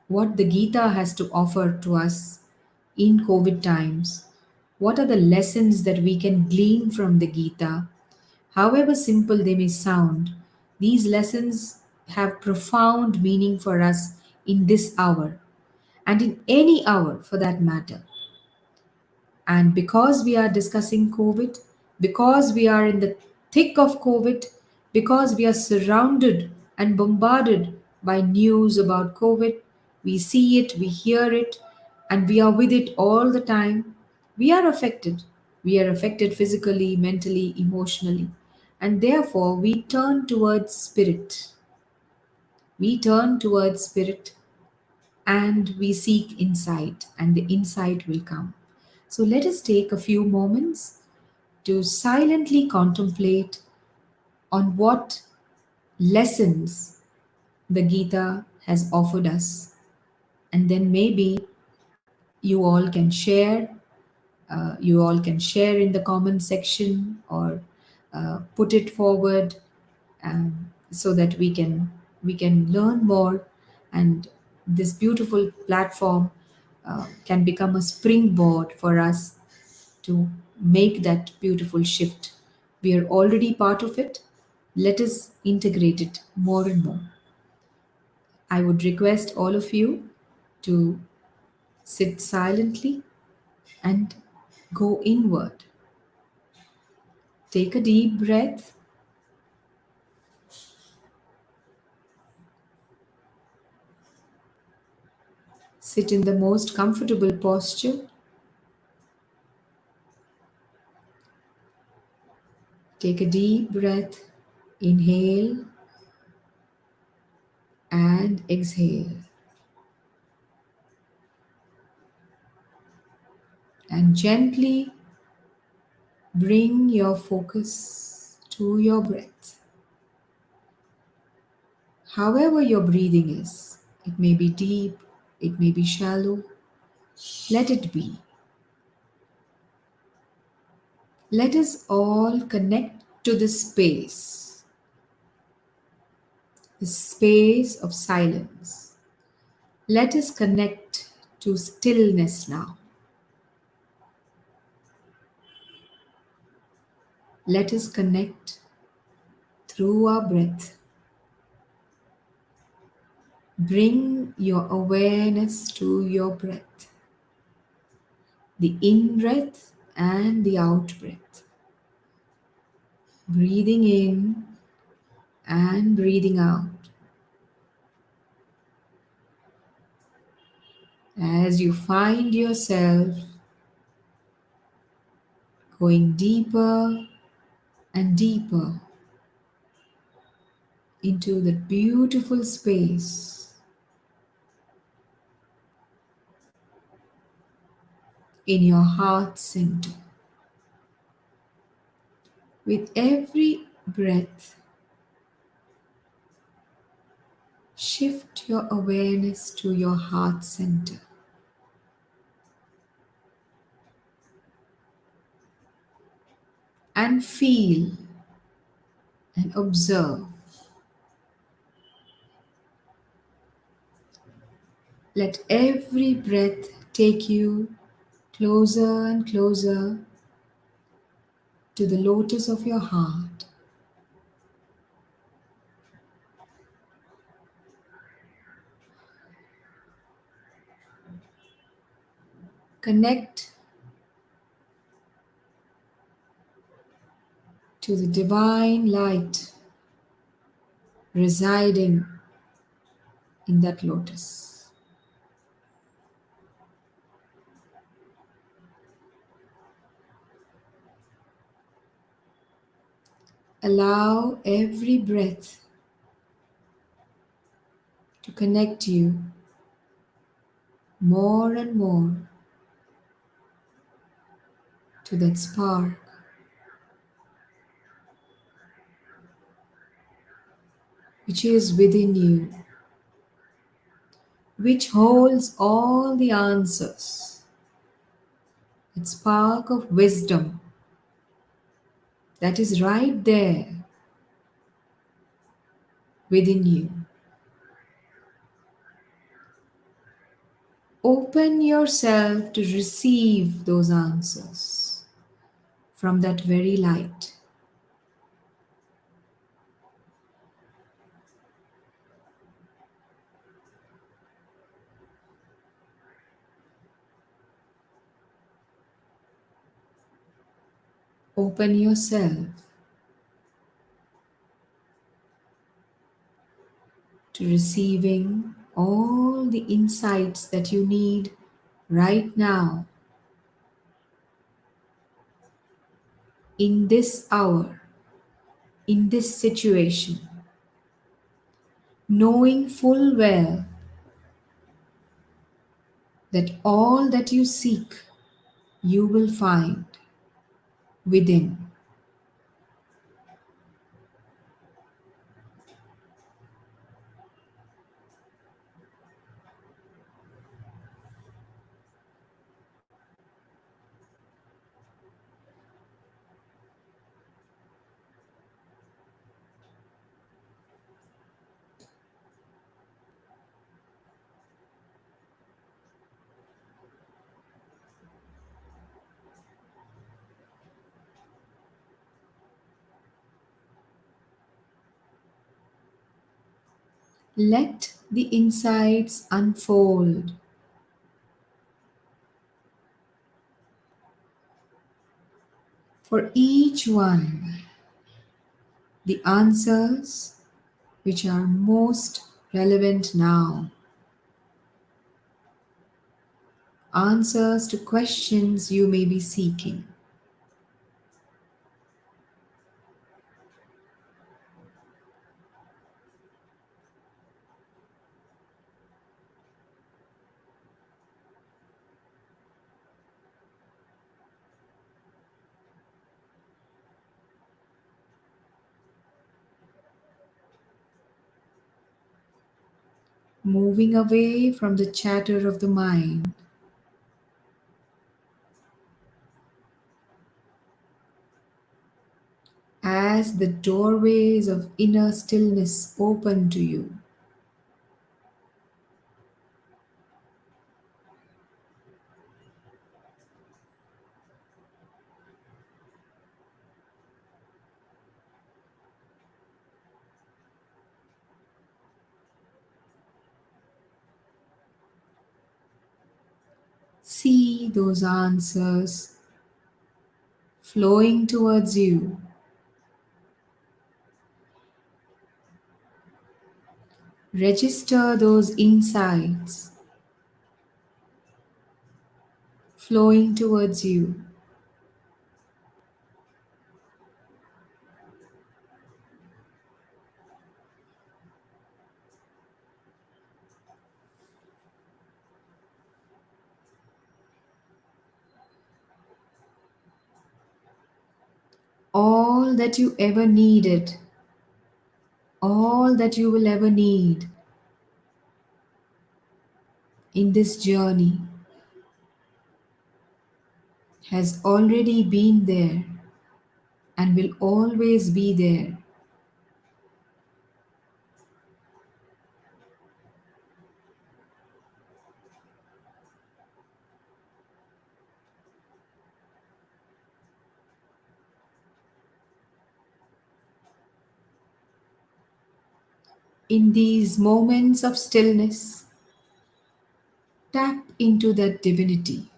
what the Gita has to offer to us in COVID times. What are the lessons that we can glean from the Gita? However simple they may sound, these lessons have profound meaning for us in this hour and in any hour for that matter. And because we are discussing COVID, because we are in the thick of COVID, because we are surrounded and bombarded by news about COVID, we see it, we hear it, and we are with it all the time. We are affected. We are affected physically, mentally, emotionally. And therefore, we turn towards spirit. We turn towards spirit and we seek insight, and the insight will come. So let us take a few moments to silently contemplate on what lessons the Gita has offered us. And then maybe you all can share in the comment section or put it forward so that we can learn more, and this beautiful platform can become a springboard for us to make that beautiful shift. We are already part of it. Let us integrate it more and more. I would request all of you to sit silently and go inward. Take a deep breath. Sit in the most comfortable posture. Take a deep breath. Inhale and exhale. And gently bring your focus to your breath. However your breathing is, it may be deep, it may be shallow, let it be. Let us all connect to this space of silence. Let us connect to stillness now. Let us connect through our breath. Bring your awareness to your breath, the in breath and the out breath. Breathing in and breathing out. As you find yourself going deeper and deeper into that beautiful space in your heart center. With every breath, shift your awareness to your heart center and feel and observe. Let every breath take you closer and closer to the lotus of your heart. Connect to the divine light residing in that lotus. Allow every breath to connect you more and more to that spark which is within you, which holds all the answers, that spark of wisdom that is right there within you. Open yourself to receive those answers from that very light. Open yourself to receiving all the insights that you need right now, in this hour, in this situation, knowing full well that all that you seek, you will find within. Let the insights unfold. For each one, the answers which are most relevant now, answers to questions you may be seeking. moving away from the chatter of the mind. As the doorways of inner stillness open to you, see those answers flowing towards you. Register those insights flowing towards you. All that you ever needed, all that you will ever need in this journey has already been there and will always be there. In these moments of stillness, tap into that divinity.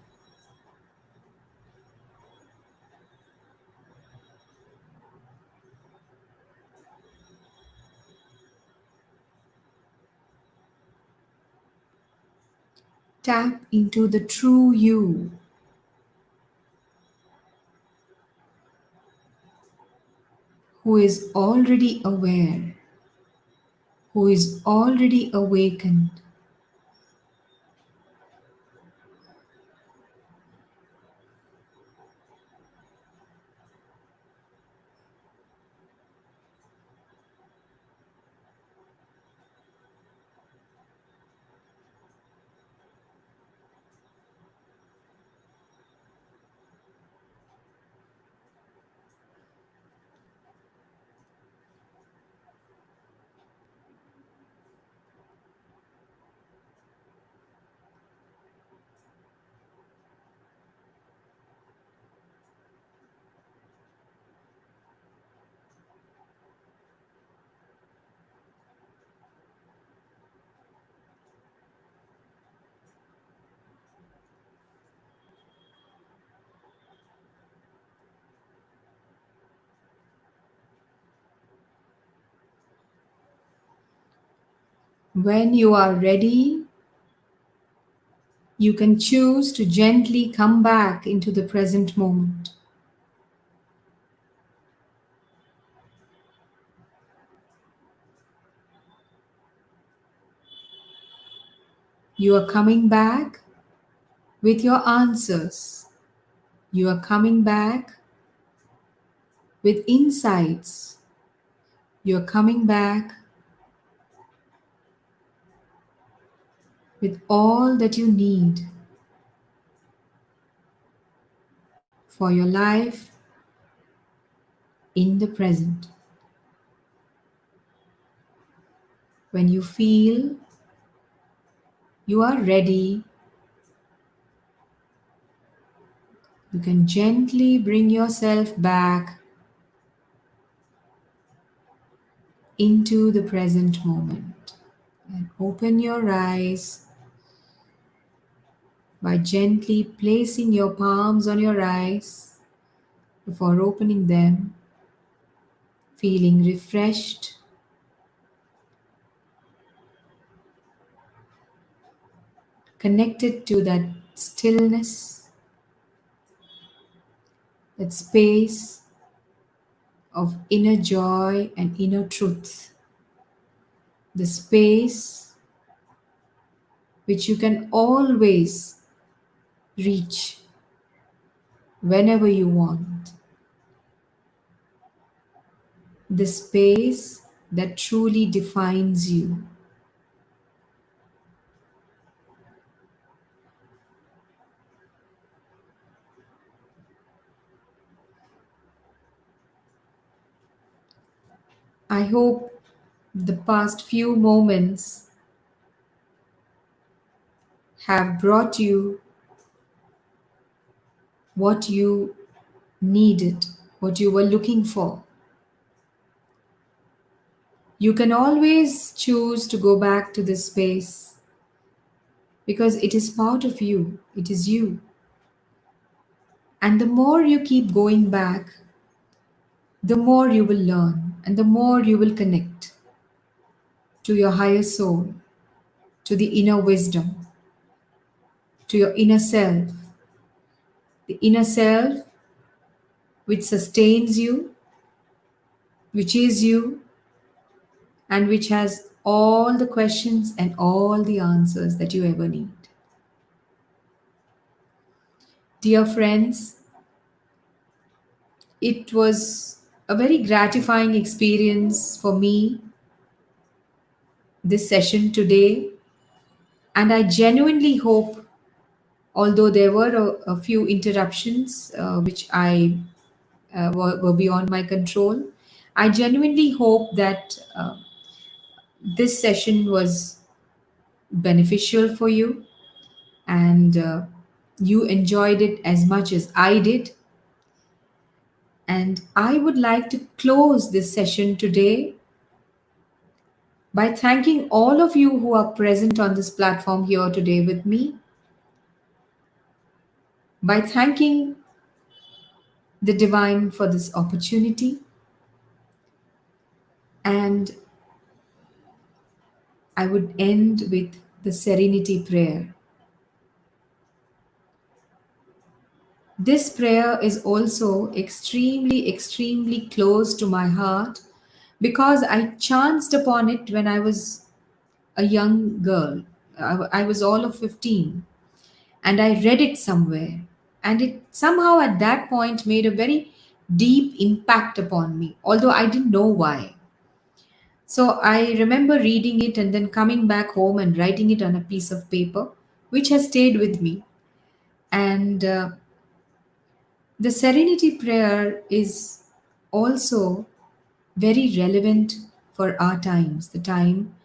Tap into the true you, who is already aware, who is already awakened. When you are ready, you can choose to gently come back into the present moment. You are coming back with your answers. You are coming back with insights. You are coming back with all that you need for your life in the present. When you feel you are ready, you can gently bring yourself back into the present moment and open your eyes by gently placing your palms on your eyes before opening them, feeling refreshed, connected to that stillness, that space of inner joy and inner truth, the space which you can always reach whenever you want, the space that truly defines you. I hope the past few moments have brought you what you needed, what you were looking for. You can always choose to go back to this space because it is part of you, it is you. And the more you keep going back, the more you will learn and the more you will connect to your higher soul, to the inner wisdom, to your inner self, the inner self which sustains you, which is you, and which has all the questions and all the answers that you ever need. Dear friends, it was a very gratifying experience for me, this session today, and I genuinely hope, although there were a few interruptions which were beyond my control, I genuinely hope that this session was beneficial for you and you enjoyed it as much as I did. And I would like to close this session today by thanking all of you who are present on this platform here today with me, by thanking the divine for this opportunity. And I would end with the serenity prayer. This prayer is also extremely, extremely close to my heart because I chanced upon it when I was a young girl. I was all of 15 and I read it somewhere. And it somehow at that point made a very deep impact upon me, although I didn't know why. So I remember reading it and then coming back home and writing it on a piece of paper, which has stayed with me. And the serenity prayer is also very relevant for our times, the time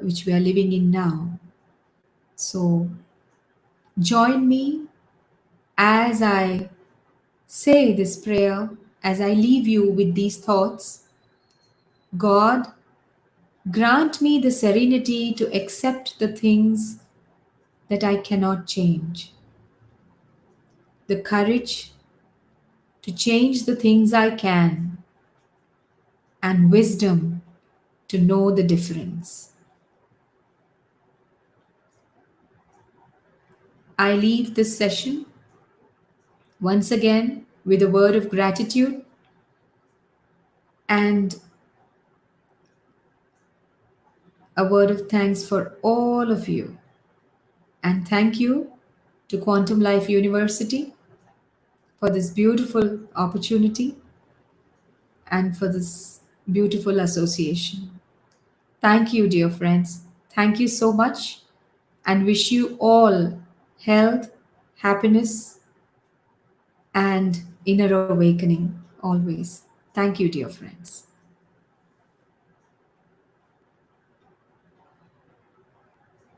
which we are living in now. So join me as I say this prayer, as I leave you with these thoughts. God, grant me the serenity to accept the things that I cannot change, the courage to change the things I can, and wisdom to know the difference. I leave this session once again with a word of gratitude and a word of thanks for all of you. And thank you to Quantum Life University for this beautiful opportunity and for this beautiful association. Thank you, dear friends. Thank you so much and wish you all health, happiness, and inner awakening always. Thank you, dear friends.